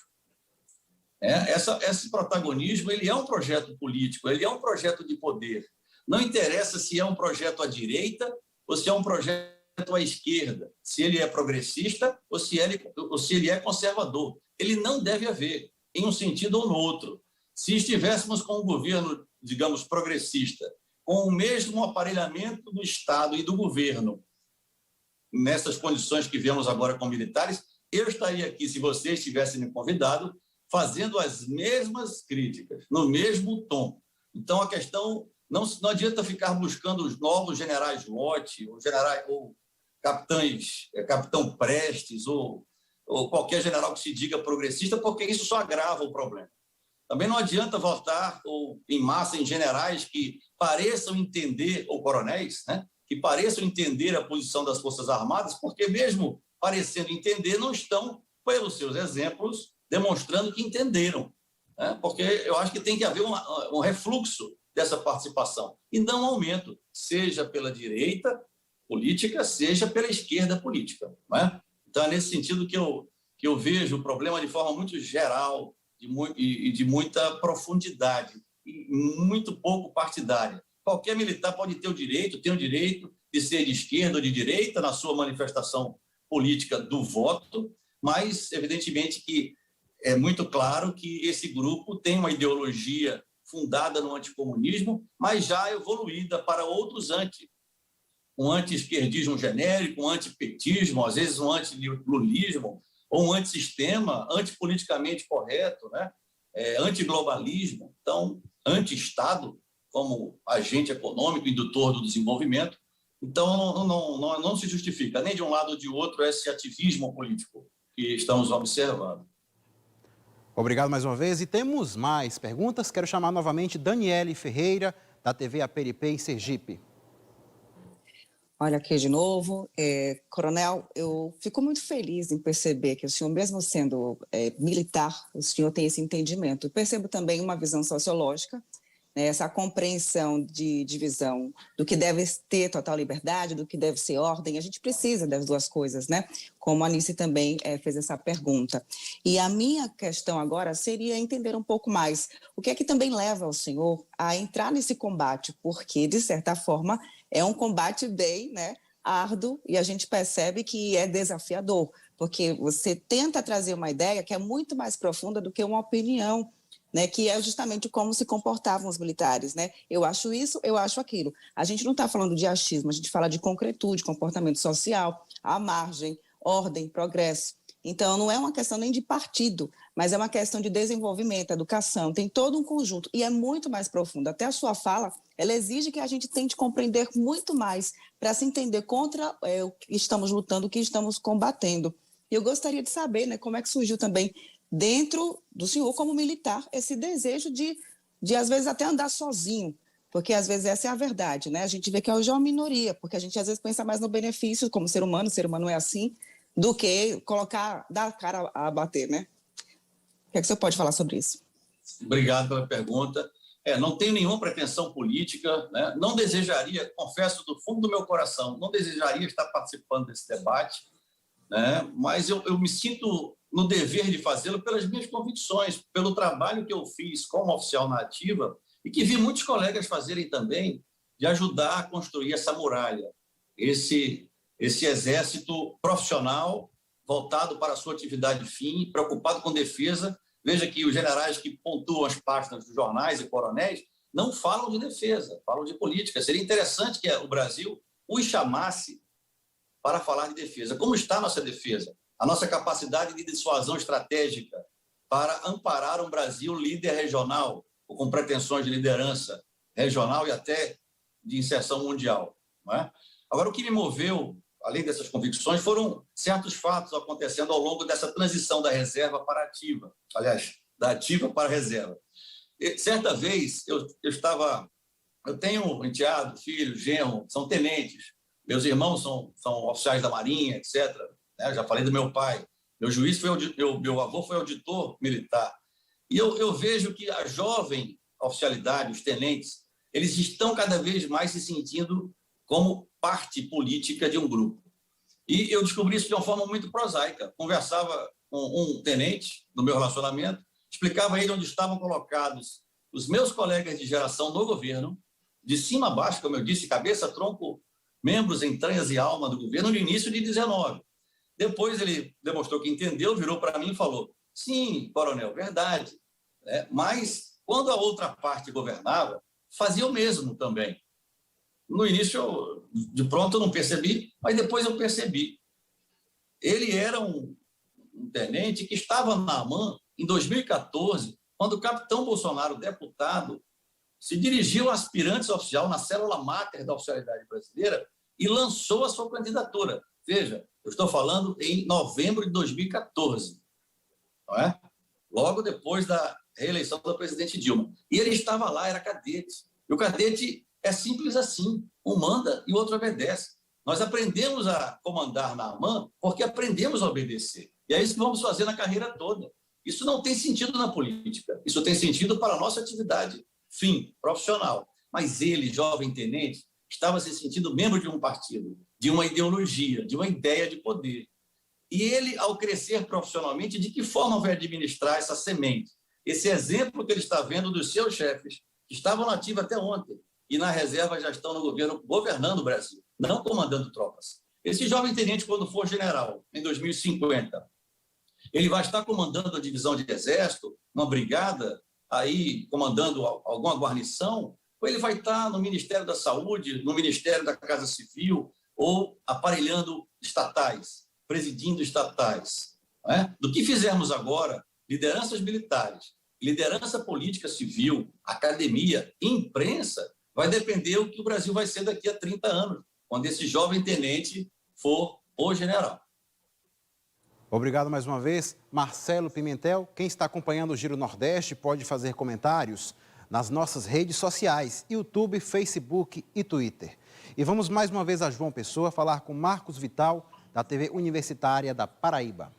[SPEAKER 2] Esse protagonismo ele é um projeto político, ele é um projeto de poder. Não interessa se é um projeto à direita ou se é um projeto à esquerda, se ele é progressista ou se ele é conservador. Ele não deve haver, em um sentido ou no outro. Se estivéssemos com um governo, digamos, progressista, com o mesmo aparelhamento do Estado e do governo, nessas condições que vemos agora com militares, eu estaria aqui, se vocês tivessem me convidado, fazendo as mesmas críticas, no mesmo tom. Então, a questão não adianta ficar buscando os novos generais Lott, ou capitão Prestes, ou qualquer general que se diga progressista, porque isso só agrava o problema. Também não adianta votar em massa em generais que pareçam entender, ou coronéis, né, que pareçam entender a posição das Forças Armadas, porque mesmo parecendo entender, não estão, pelos seus exemplos, demonstrando que entenderam. Né? Porque eu acho que tem que haver um refluxo dessa participação, e não um aumento, seja pela direita política, seja pela esquerda política. Não é? Então, é nesse sentido que eu vejo o problema de forma muito geral e de muita profundidade, e muito pouco partidária. Qualquer militar pode ter tem o direito de ser de esquerda ou de direita na sua manifestação política do voto, mas, evidentemente, que é muito claro que esse grupo tem uma ideologia fundada no anticomunismo, mas já evoluída para outros anti. Um anti-esquerdismo genérico, um antipetismo, às vezes um anti-lulismo, ou um antissistema, antipoliticamente correto, né? Antiglobalismo. Então, anti-Estado, como agente econômico indutor do desenvolvimento. Então, não se justifica nem de um lado ou de outro esse ativismo político que estamos observando.
[SPEAKER 1] Obrigado mais uma vez. E temos mais perguntas. Quero chamar novamente Daniele Ferreira, da TV APRP em Sergipe.
[SPEAKER 3] Olha aqui de novo. Coronel, eu fico muito feliz em perceber que o senhor, mesmo sendo militar, o senhor tem esse entendimento. Eu percebo também uma visão sociológica, né, essa compreensão de divisão do que deve ter total liberdade, do que deve ser ordem. A gente precisa das duas coisas, né? Como a Anice também fez essa pergunta. E a minha questão agora seria entender um pouco mais o que é que também leva o senhor a entrar nesse combate, porque, de certa forma, é um combate bem, né, árduo, e a gente percebe que é desafiador, porque você tenta trazer uma ideia que é muito mais profunda do que uma opinião, né, que é justamente como se comportavam os militares, né? Eu acho isso, eu acho aquilo. A gente não está falando de achismo, a gente fala de concretude, comportamento social, à margem, ordem, progresso. Então, não é uma questão nem de partido, mas é uma questão de desenvolvimento, educação, tem todo um conjunto, e é muito mais profundo. Até a sua fala, ela exige que a gente tente compreender muito mais para se entender contra o que estamos lutando, o que estamos combatendo. E eu gostaria de saber, né, como é que surgiu também dentro do senhor como militar esse desejo de às vezes até andar sozinho, porque às vezes essa é a verdade, né? A gente vê que hoje é uma minoria, porque a gente às vezes pensa mais no benefício como ser humano, o ser humano é assim, do que dar a cara a bater, né? O que é que o senhor pode falar sobre isso?
[SPEAKER 2] Obrigado pela pergunta. Não tenho nenhuma pretensão política, né? Não desejaria, confesso do fundo do meu coração, não desejaria estar participando desse debate, né? Mas eu me sinto no dever de fazê-lo pelas minhas convicções, pelo trabalho que eu fiz como oficial na ativa e que vi muitos colegas fazerem também, de ajudar a construir essa muralha, esse exército profissional voltado para a sua atividade fim, preocupado com defesa. Veja que os generais que pontuam as páginas dos jornais e coronéis não falam de defesa, falam de política. Seria interessante que o Brasil os chamasse para falar de defesa. Como está a nossa defesa? A nossa capacidade de dissuasão estratégica para amparar um Brasil líder regional, ou com pretensões de liderança regional e até de inserção mundial. Não é? Agora, o que me moveu, além dessas convicções, foram certos fatos acontecendo ao longo dessa transição da reserva para a ativa. Aliás, da ativa para a reserva. Certa vez, eu tenho um enteado, filho, genro, são tenentes. Meus irmãos são oficiais da Marinha, etc. Já falei do meu pai. Meu avô foi auditor militar. E eu vejo que a jovem oficialidade, os tenentes, eles estão cada vez mais se sentindo como parte política de um grupo. E eu descobri isso de uma forma muito prosaica. Conversava com um tenente do meu relacionamento, explicava a ele onde estavam colocados os meus colegas de geração no governo, de cima a baixo, como eu disse, cabeça, tronco, membros, entranhas e alma do governo, no início de 19. Depois ele demonstrou que entendeu, virou para mim e falou: sim, coronel, verdade. Mas quando a outra parte governava, fazia o mesmo também. No início, de pronto, eu não percebi, mas depois eu percebi. Ele era um tenente que estava na AMAN em 2014, quando o capitão Bolsonaro, deputado, se dirigiu a aspirantes oficial na célula máter da oficialidade brasileira e lançou a sua candidatura. Veja, eu estou falando em novembro de 2014, não é? Logo depois da reeleição da presidente Dilma. E ele estava lá, era cadete. E o cadete é simples assim, um manda e o outro obedece. Nós aprendemos a comandar na AMAN porque aprendemos a obedecer. E é isso que vamos fazer na carreira toda. Isso não tem sentido na política, isso tem sentido para a nossa atividade, profissional. Mas ele, jovem tenente, estava se sentindo membro de um partido, de uma ideologia, de uma ideia de poder. E ele, ao crescer profissionalmente, de que forma vai administrar essa semente? Esse exemplo que ele está vendo dos seus chefes, que estavam na ativa até ontem, e na reserva já estão no governo, governando o Brasil, não comandando tropas. Esse jovem tenente, quando for general, em 2050, ele vai estar comandando a divisão de exército, uma brigada, aí comandando alguma guarnição, ou ele vai estar no Ministério da Saúde, no Ministério da Casa Civil, ou aparelhando estatais, presidindo estatais. Não é? Do que fizermos agora, lideranças militares, liderança política civil, academia, imprensa, vai depender o que o Brasil vai ser daqui a 30 anos, quando esse jovem tenente for o general.
[SPEAKER 1] Obrigado mais uma vez, Marcelo Pimentel. Quem está acompanhando o Giro Nordeste pode fazer comentários nas nossas redes sociais, YouTube, Facebook e Twitter. E vamos mais uma vez a João Pessoa falar com Marcos Vital, da TV Universitária da Paraíba.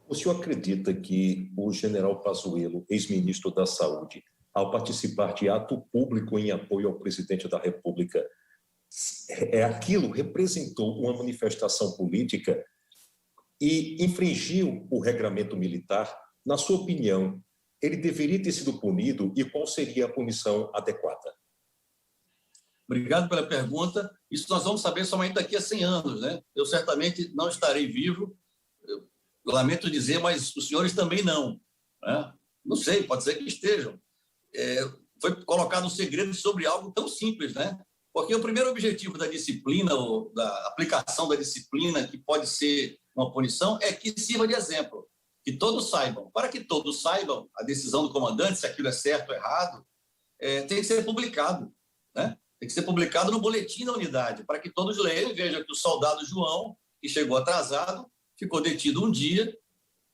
[SPEAKER 4] O senhor acredita que o general Pazuello, ex-ministro da Saúde, ao participar de ato público em apoio ao presidente da República, aquilo representou uma manifestação política e infringiu o regramento militar? Na sua opinião, ele deveria ter sido punido e qual seria a punição adequada?
[SPEAKER 2] Obrigado pela pergunta. Isso nós vamos saber somente daqui a 100 anos, né? Eu certamente não estarei vivo, eu lamento dizer, mas os senhores também não. Né? Não sei, pode ser que estejam. Foi colocado um segredo sobre algo tão simples, né? Porque o primeiro objetivo da disciplina, ou da aplicação da disciplina, que pode ser uma punição, é que sirva de exemplo, que todos saibam. Para que todos saibam a decisão do comandante, se aquilo é certo ou errado, tem que ser publicado, né? Tem que ser publicado no boletim da unidade, para que todos leiam e vejam que o soldado João, que chegou atrasado, ficou detido um dia,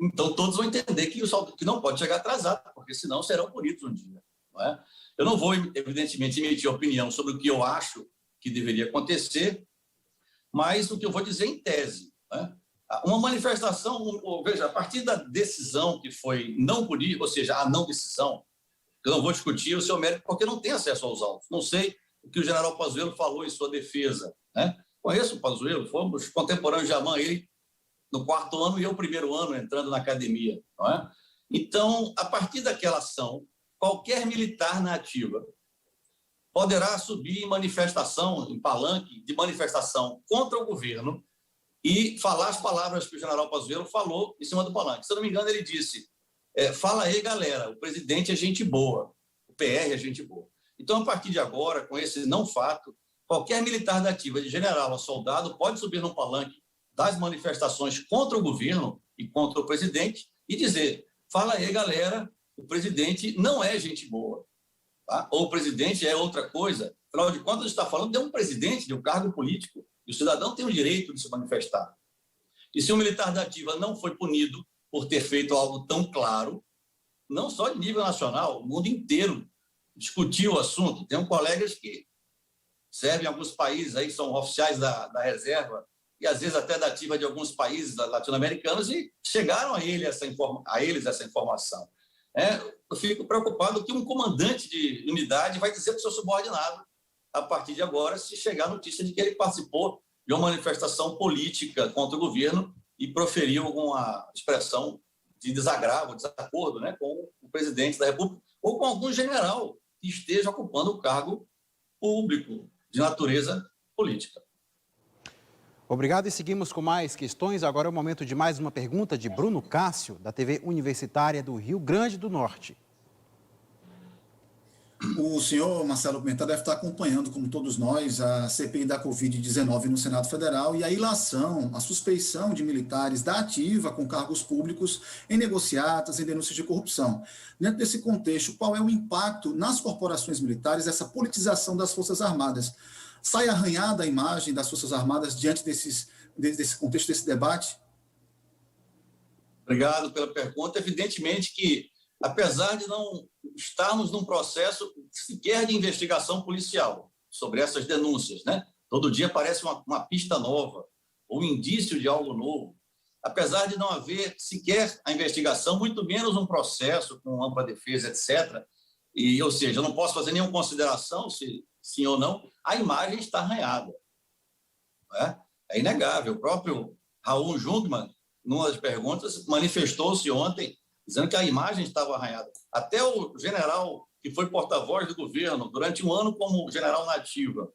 [SPEAKER 2] então todos vão entender que o soldado que não pode chegar atrasado, porque senão serão punidos um dia. Não é? Eu não vou, evidentemente, emitir opinião sobre o que eu acho que deveria acontecer, mas o que eu vou dizer em tese. Né? Uma manifestação, veja, a partir da decisão que foi não punir, ou seja, a não decisão, eu não vou discutir o seu mérito porque não tem acesso aos autos. Não sei o que o general Pazuello falou em sua defesa. Né? Conheço o Pazuello, fomos contemporâneos de Amã, ele no 4º ano e eu 1º ano entrando na academia. Não é? Então, a partir daquela ação, qualquer militar na ativa poderá subir em manifestação, em palanque de manifestação contra o governo e falar as palavras que o general Pazuello falou em cima do palanque. Se eu não me engano, ele disse, fala aí, galera, o presidente é gente boa, o PR é gente boa. Então, a partir de agora, com esse não fato, qualquer militar da ativa, de general a soldado, pode subir no palanque das manifestações contra o governo e contra o presidente e dizer, fala aí, galera, o presidente não é gente boa, tá? Ou o presidente é outra coisa. Afinal de contas, está falando de um presidente, de um cargo político, e o cidadão tem o direito de se manifestar. E se o militar da ativa não foi punido por ter feito algo tão claro, não só de nível nacional, o mundo inteiro discutiu o assunto. Tem colegas que servem em alguns países, aí são oficiais da reserva, e às vezes até da ativa de alguns países latino-americanos, e chegaram a eles essa informação. Eu fico preocupado que um comandante de unidade vai dizer para o seu subordinado, a partir de agora, se chegar a notícia de que ele participou de uma manifestação política contra o governo e proferiu alguma expressão de desagravo, desacordo, né, com o presidente da República ou com algum general que esteja ocupando o cargo público de natureza política.
[SPEAKER 1] Obrigado e seguimos com mais questões. Agora é o momento de mais uma pergunta de Bruno Cássio, da TV Universitária do Rio Grande do Norte.
[SPEAKER 5] O senhor Marcelo Pimentel deve estar acompanhando, como todos nós, a CPI da Covid-19 no Senado Federal e a ilação, a suspeição de militares da ativa com cargos públicos em negociatas, em denúncias de corrupção. Dentro desse contexto, qual é o impacto nas corporações militares dessa politização das Forças Armadas? Sai arranhada a imagem das Forças Armadas diante desse contexto, desse debate?
[SPEAKER 2] Obrigado pela pergunta. Evidentemente que, apesar de não estarmos num processo sequer de investigação policial sobre essas denúncias, né? Todo dia aparece uma pista nova, ou um indício de algo novo. Apesar de não haver sequer a investigação, muito menos um processo com ampla defesa, etc., ou seja, eu não posso fazer nenhuma consideração, se sim ou não, a imagem está arranhada. É inegável. O próprio Raul Jungmann, numa das perguntas, manifestou-se ontem, dizendo que a imagem estava arranhada. Até o general que foi porta-voz do governo durante um ano como general na ativa,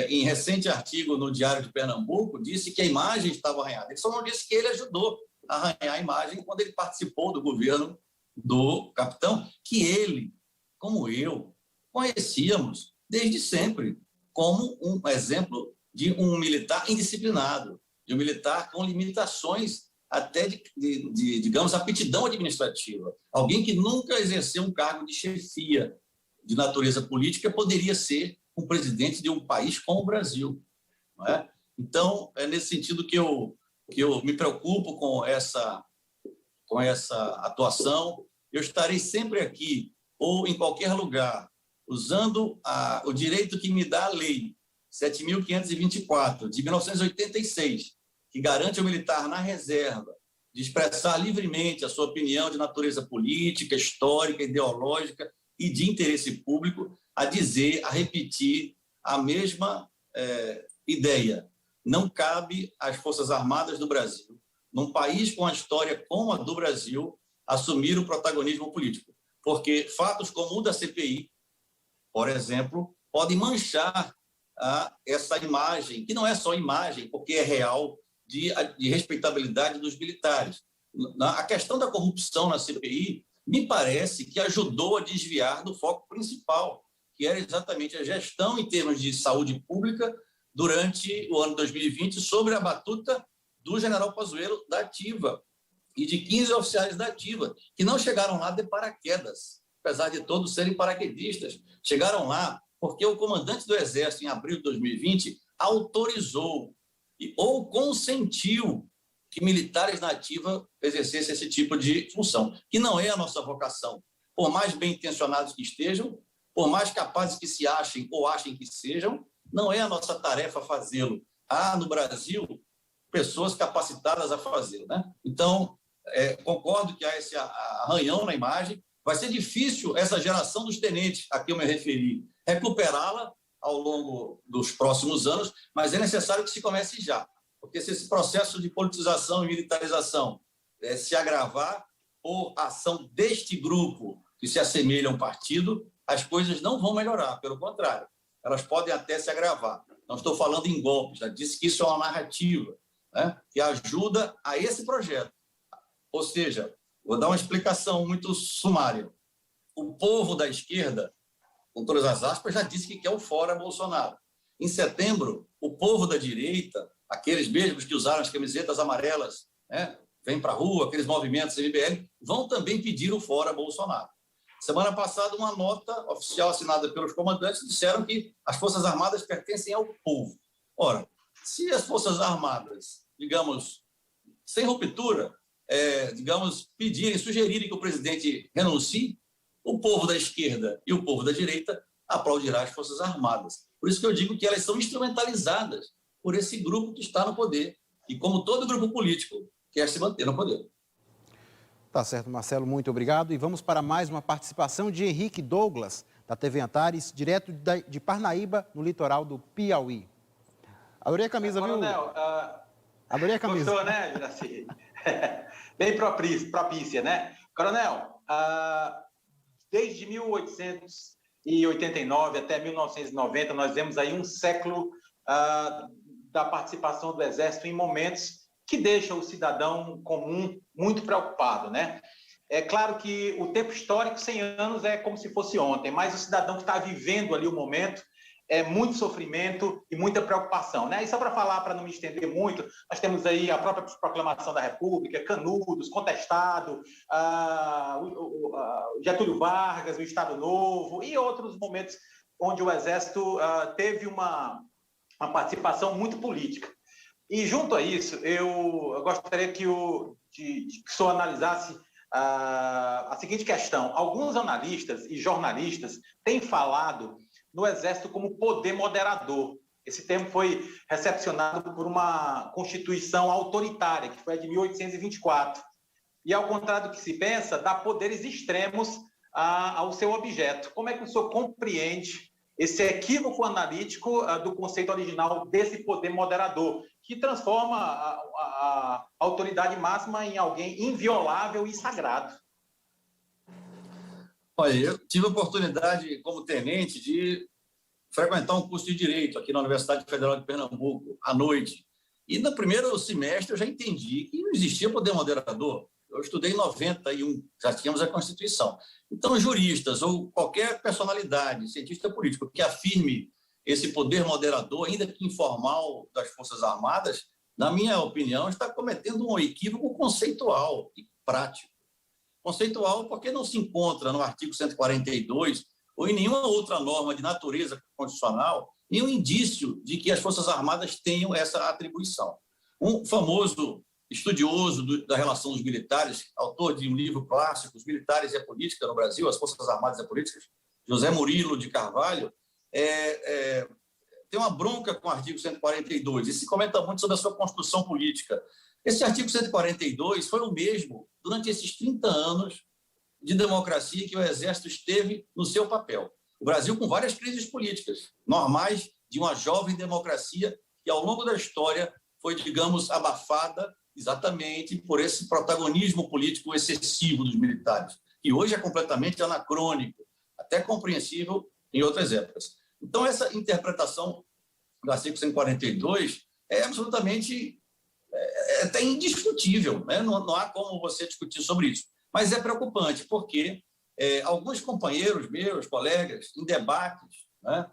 [SPEAKER 2] em recente artigo no Diário de Pernambuco, disse que a imagem estava arranhada. Ele só não disse que ele ajudou a arranhar a imagem quando ele participou do governo do capitão, que ele, como eu, conhecíamos desde sempre como um exemplo de um militar indisciplinado, de um militar com limitações até digamos, aptidão administrativa. Alguém que nunca exerceu um cargo de chefia de natureza política poderia ser um presidente de um país como o Brasil. Não é? Então, é nesse sentido que eu me preocupo com essa atuação. Eu estarei sempre aqui, ou em qualquer lugar, usando o direito que me dá a lei 7.524, de 1986, que garante ao militar na reserva de expressar livremente a sua opinião de natureza política, histórica, ideológica e de interesse público, a repetir a mesma ideia. Não cabe às Forças Armadas do Brasil, num país com a história como a do Brasil, assumir o protagonismo político, porque fatos como o da CPI, por exemplo, podem manchar essa imagem, que não é só imagem, porque é real, de respeitabilidade dos militares. A questão da corrupção na CPI me parece que ajudou a desviar do foco principal, que era exatamente a gestão em termos de saúde pública durante o ano 2020, sobre a batuta do general Pazuello da Ativa e de 15 oficiais da Ativa, que não chegaram lá de paraquedas, apesar de todos serem paraquedistas. Chegaram lá porque o comandante do Exército, em abril de 2020, autorizou ou consentiu que militares na Ativa exercessem esse tipo de função, que não é a nossa vocação. Por mais bem intencionados que estejam, por mais capazes que se achem ou achem que sejam, não é a nossa tarefa fazê-lo. Há no Brasil pessoas capacitadas a fazê-lo, né? Então, concordo que há esse arranhão na imagem. Vai ser difícil essa geração dos tenentes a que eu me referi recuperá-la ao longo dos próximos anos, mas é necessário que se comece já, porque se esse processo de politização e militarização se agravar por ação deste grupo que se assemelha a um partido, as coisas não vão melhorar, pelo contrário, elas podem até se agravar. Não estou falando em golpes, já disse que isso é uma narrativa, né, que ajuda a esse projeto. Ou seja, vou dar uma explicação muito sumária. O povo da esquerda, com todas as aspas, já disse que quer o fora Bolsonaro. Em setembro, o povo da direita, aqueles mesmos que usaram as camisetas amarelas, né, vêm para a rua, aqueles movimentos MBL, vão também pedir o fora Bolsonaro. Semana passada, uma nota oficial assinada pelos comandantes disseram que as Forças Armadas pertencem ao povo. Ora, se as Forças Armadas, digamos, sem ruptura, pedirem, sugerirem que o presidente renuncie, o povo da esquerda e o povo da direita aplaudirá as Forças Armadas. Por isso que eu digo que elas são instrumentalizadas por esse grupo que está no poder. E como todo grupo político, quer se manter no poder.
[SPEAKER 1] Tá certo, Marcelo, muito obrigado. E vamos para mais uma participação de Henrique Douglas, da TV Antares, direto de Parnaíba, no litoral do Piauí. Adorei a camisa,
[SPEAKER 6] Coronel,
[SPEAKER 1] viu? Adorei a camisa.
[SPEAKER 6] Gostou, né, Juraci? Bem propícia, né? Coronel, desde 1889 até 1990, nós vemos aí um século da participação do Exército em momentos que deixam o cidadão comum muito preocupado, né? É claro que o tempo histórico, 100 anos, é como se fosse ontem, mas o cidadão que está vivendo ali o momento é muito sofrimento e muita preocupação, né? E só para falar, para não me estender muito, nós temos aí a própria Proclamação da República, Canudos, Contestado, Getúlio Vargas, o Estado Novo e outros momentos onde o Exército teve uma participação muito política. E junto a isso, eu gostaria que o senhor analisasse a seguinte questão. Alguns analistas e jornalistas têm falado no Exército como poder moderador. Esse termo foi recepcionado por uma constituição autoritária, que foi a de 1824. E, ao contrário do que se pensa, dá poderes extremos ao seu objeto. Como é que o senhor compreende esse equívoco analítico do conceito original desse poder moderador, que transforma a autoridade máxima em alguém inviolável e sagrado?
[SPEAKER 2] Olha, eu tive a oportunidade, como tenente, de frequentar um curso de Direito aqui na Universidade Federal de Pernambuco, à noite. E no primeiro semestre eu já entendi que não existia poder moderador. Eu estudei em 91, já tínhamos a Constituição. Então, juristas ou qualquer personalidade, cientista político, que afirme esse poder moderador, ainda que informal, das Forças Armadas, na minha opinião, está cometendo um equívoco conceitual e prático. Conceitual porque não se encontra no artigo 142 ou em nenhuma outra norma de natureza constitucional nenhum indício de que as Forças Armadas tenham essa atribuição. Um famoso estudioso da relação dos militares, autor de um livro clássico, Os Militares e a Política no Brasil, As Forças Armadas e a Política, José Murilo de Carvalho, tem uma bronca com o artigo 142 e se comenta muito sobre a sua construção política. Esse artigo 142 foi o mesmo durante esses 30 anos de democracia que o Exército esteve no seu papel. O Brasil com várias crises políticas, normais de uma jovem democracia que, ao longo da história, foi, digamos, abafada exatamente por esse protagonismo político excessivo dos militares, que hoje é completamente anacrônico, até compreensível em outras épocas. Então, essa interpretação do artigo 142 é absolutamente até indiscutível, né? Não há como você discutir sobre isso. Mas é preocupante, porque alguns companheiros meus, colegas, em debates, né,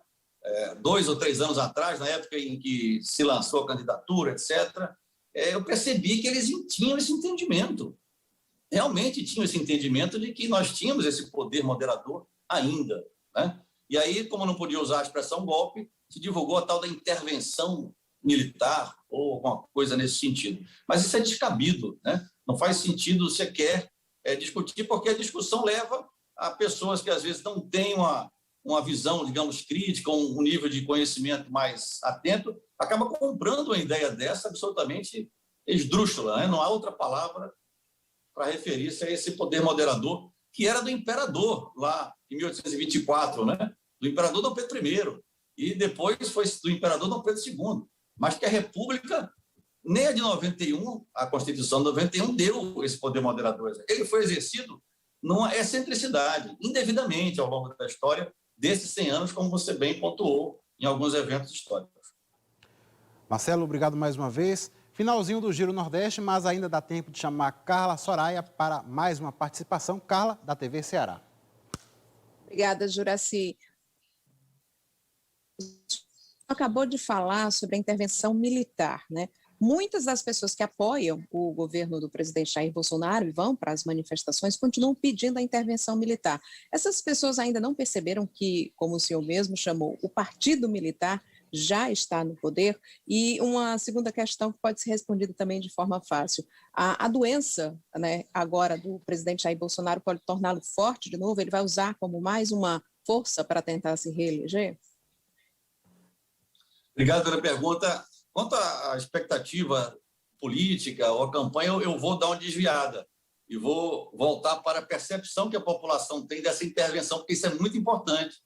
[SPEAKER 2] 2 ou 3 anos atrás, na época em que se lançou a candidatura, etc., eu percebi que eles tinham esse entendimento. Realmente tinham esse entendimento de que nós tínhamos esse poder moderador ainda, né? E aí, como não podia usar a expressão golpe, se divulgou a tal da intervenção militar ou alguma coisa nesse sentido. Mas isso é descabido, né? Não faz sentido sequer discutir, porque a discussão leva a pessoas que, às vezes, não têm uma visão, digamos, crítica, um nível de conhecimento mais atento, acaba comprando uma ideia dessa absolutamente esdrúxula, né? Não há outra palavra para referir-se a esse poder moderador, que era do imperador, lá em 1824, né? Do imperador Dom Pedro I, e depois foi do imperador Dom Pedro II, mas que a República, nem a de 91, a Constituição de 91, deu esse poder moderador. Ele foi exercido numa excentricidade, indevidamente, ao longo da história desses 100 anos, como você bem pontuou em alguns eventos históricos.
[SPEAKER 1] Marcelo, obrigado mais uma vez. Finalzinho do Giro Nordeste, mas ainda dá tempo de chamar Carla Soraya para mais uma participação. Carla, da TV Ceará.
[SPEAKER 7] Obrigada, Juraci. Acabou de falar sobre a intervenção militar, né? Muitas das pessoas que apoiam o governo do presidente Jair Bolsonaro e vão para as manifestações continuam pedindo a intervenção militar. Essas pessoas ainda não perceberam que, como o senhor mesmo chamou, o partido militar já está no poder? E uma segunda questão que pode ser respondida também de forma fácil. A doença, né, agora do presidente Jair Bolsonaro pode torná-lo forte de novo? Ele vai usar como mais uma força para tentar se reeleger?
[SPEAKER 2] Obrigado pela pergunta. Quanto à expectativa política ou a campanha, eu vou dar uma desviada e vou voltar para a percepção que a população tem dessa intervenção, porque isso é muito importante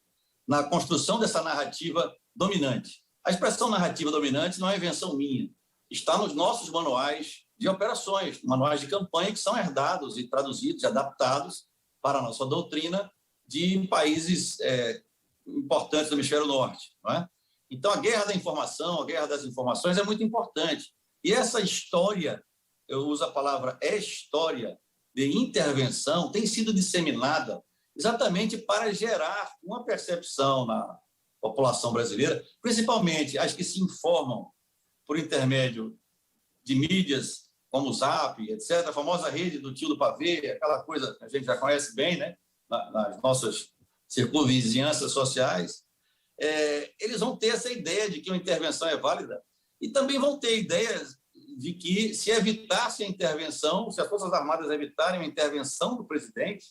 [SPEAKER 2] na construção dessa narrativa dominante. A expressão narrativa dominante não é invenção minha, está nos nossos manuais de operações, manuais de campanha que são herdados e traduzidos e adaptados para a nossa doutrina de países importantes do hemisfério norte, não é? Então, a guerra da informação, a guerra das informações é muito importante. E essa história, eu uso a palavra história, de intervenção, tem sido disseminada exatamente para gerar uma percepção na população brasileira, principalmente as que se informam por intermédio de mídias como o Zap, etc., a famosa rede do tio do pavê, aquela coisa que a gente já conhece bem, né? Nas nossas circunvizinhanças sociais. Eles vão ter essa ideia de que uma intervenção é válida e também vão ter ideias de que se evitasse a intervenção, se as Forças Armadas evitarem a intervenção do presidente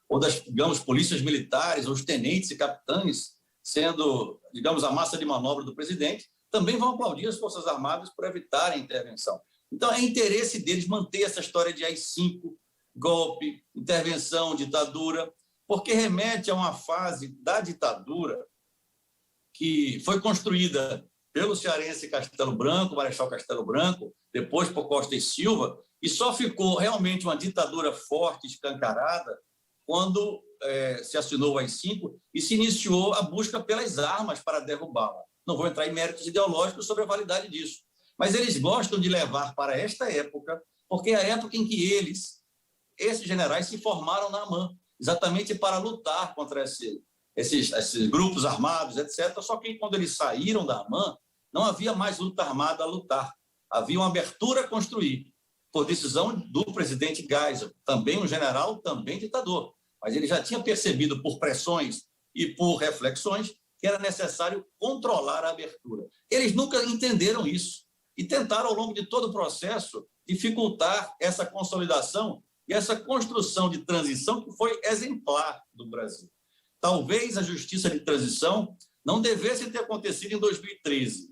[SPEAKER 2] ou das, digamos, polícias militares, ou os tenentes e capitães sendo, digamos, a massa de manobra do presidente, também vão aplaudir as Forças Armadas por evitarem a intervenção. Então, é interesse deles manter essa história de AI-5, golpe, intervenção, ditadura, porque remete a uma fase da ditadura que foi construída pelo cearense Castelo Branco, Marechal Castelo Branco, depois por Costa e Silva, e só ficou realmente uma ditadura forte, escancarada, quando se assinou o AI-5 e se iniciou a busca pelas armas para derrubá-la. Não vou entrar em méritos ideológicos sobre a validade disso, mas eles gostam de levar para esta época, porque é a época em que eles esses generais se formaram na AMAN, exatamente para lutar contra esses grupos armados, etc. Só que quando eles saíram da AMAN, não havia mais luta armada a lutar. Havia uma abertura a construir, por decisão do presidente Geisel, também um general, também ditador. Mas ele já tinha percebido, por pressões e por reflexões, que era necessário controlar a abertura. Eles nunca entenderam isso e tentaram, ao longo de todo o processo, dificultar essa consolidação e essa construção de transição que foi exemplar do Brasil. Talvez a justiça de transição não devesse ter acontecido em 2013,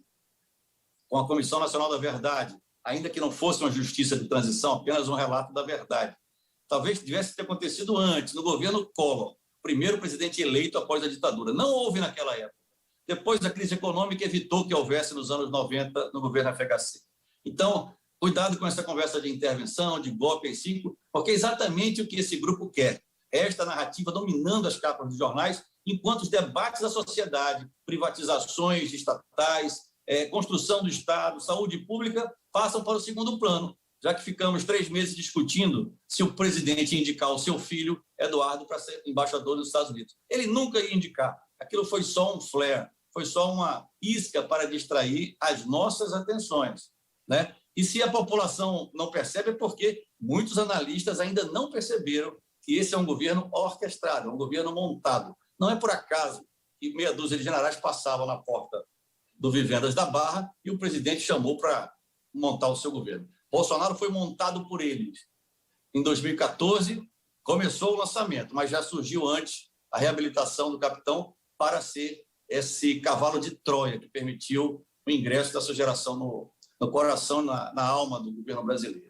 [SPEAKER 2] com a Comissão Nacional da Verdade, ainda que não fosse uma justiça de transição, apenas um relato da verdade. Talvez tivesse ter acontecido antes, no governo Collor, primeiro presidente eleito após a ditadura. Não houve naquela época. Depois da crise econômica, evitou que houvesse nos anos 90 no governo FHC. Então, cuidado com essa conversa de intervenção, de golpe em 5, porque é exatamente o que esse grupo quer. Esta narrativa dominando as capas dos jornais, enquanto os debates da sociedade, privatizações estatais, construção do Estado, saúde pública, passam para o segundo plano, já que ficamos 3 meses discutindo se o presidente ia indicar o seu filho, Eduardo, para ser embaixador dos Estados Unidos. Ele nunca ia indicar. Aquilo foi só um flare, foi só uma isca para distrair as nossas atenções, né? E se a população não percebe, é porque muitos analistas ainda não perceberam que esse é um governo orquestrado, um governo montado. Não é por acaso que meia dúzia de generais passavam na porta do Vivendas da Barra e o presidente chamou para montar o seu governo. Bolsonaro foi montado por eles. Em 2014, começou o lançamento, mas já surgiu antes a reabilitação do capitão para ser esse cavalo de Troia que permitiu o ingresso dessa geração no coração, na alma do governo brasileiro.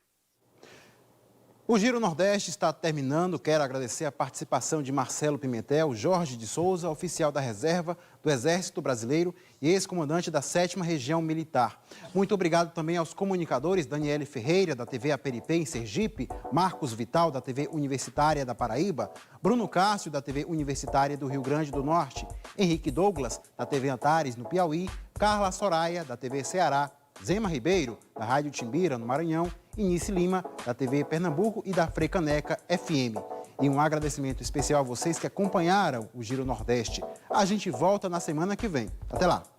[SPEAKER 1] O Giro Nordeste está terminando. Quero agradecer a participação de Marcelo Pimentel, Jorge de Souza, oficial da reserva do Exército Brasileiro e ex-comandante da 7ª Região Militar. Muito obrigado também aos comunicadores Daniele Ferreira, da TV Aperipê, em Sergipe, Marcos Vital, da TV Universitária da Paraíba, Bruno Cássio, da TV Universitária do Rio Grande do Norte, Henrique Douglas, da TV Antares, no Piauí, Carla Soraya, da TV Ceará, Zema Ribeiro, da Rádio Timbira, no Maranhão, e Nice Lima, da TV Pernambuco e da Frecaneca FM. E um agradecimento especial a vocês que acompanharam o Giro Nordeste. A gente volta na semana que vem. Até lá!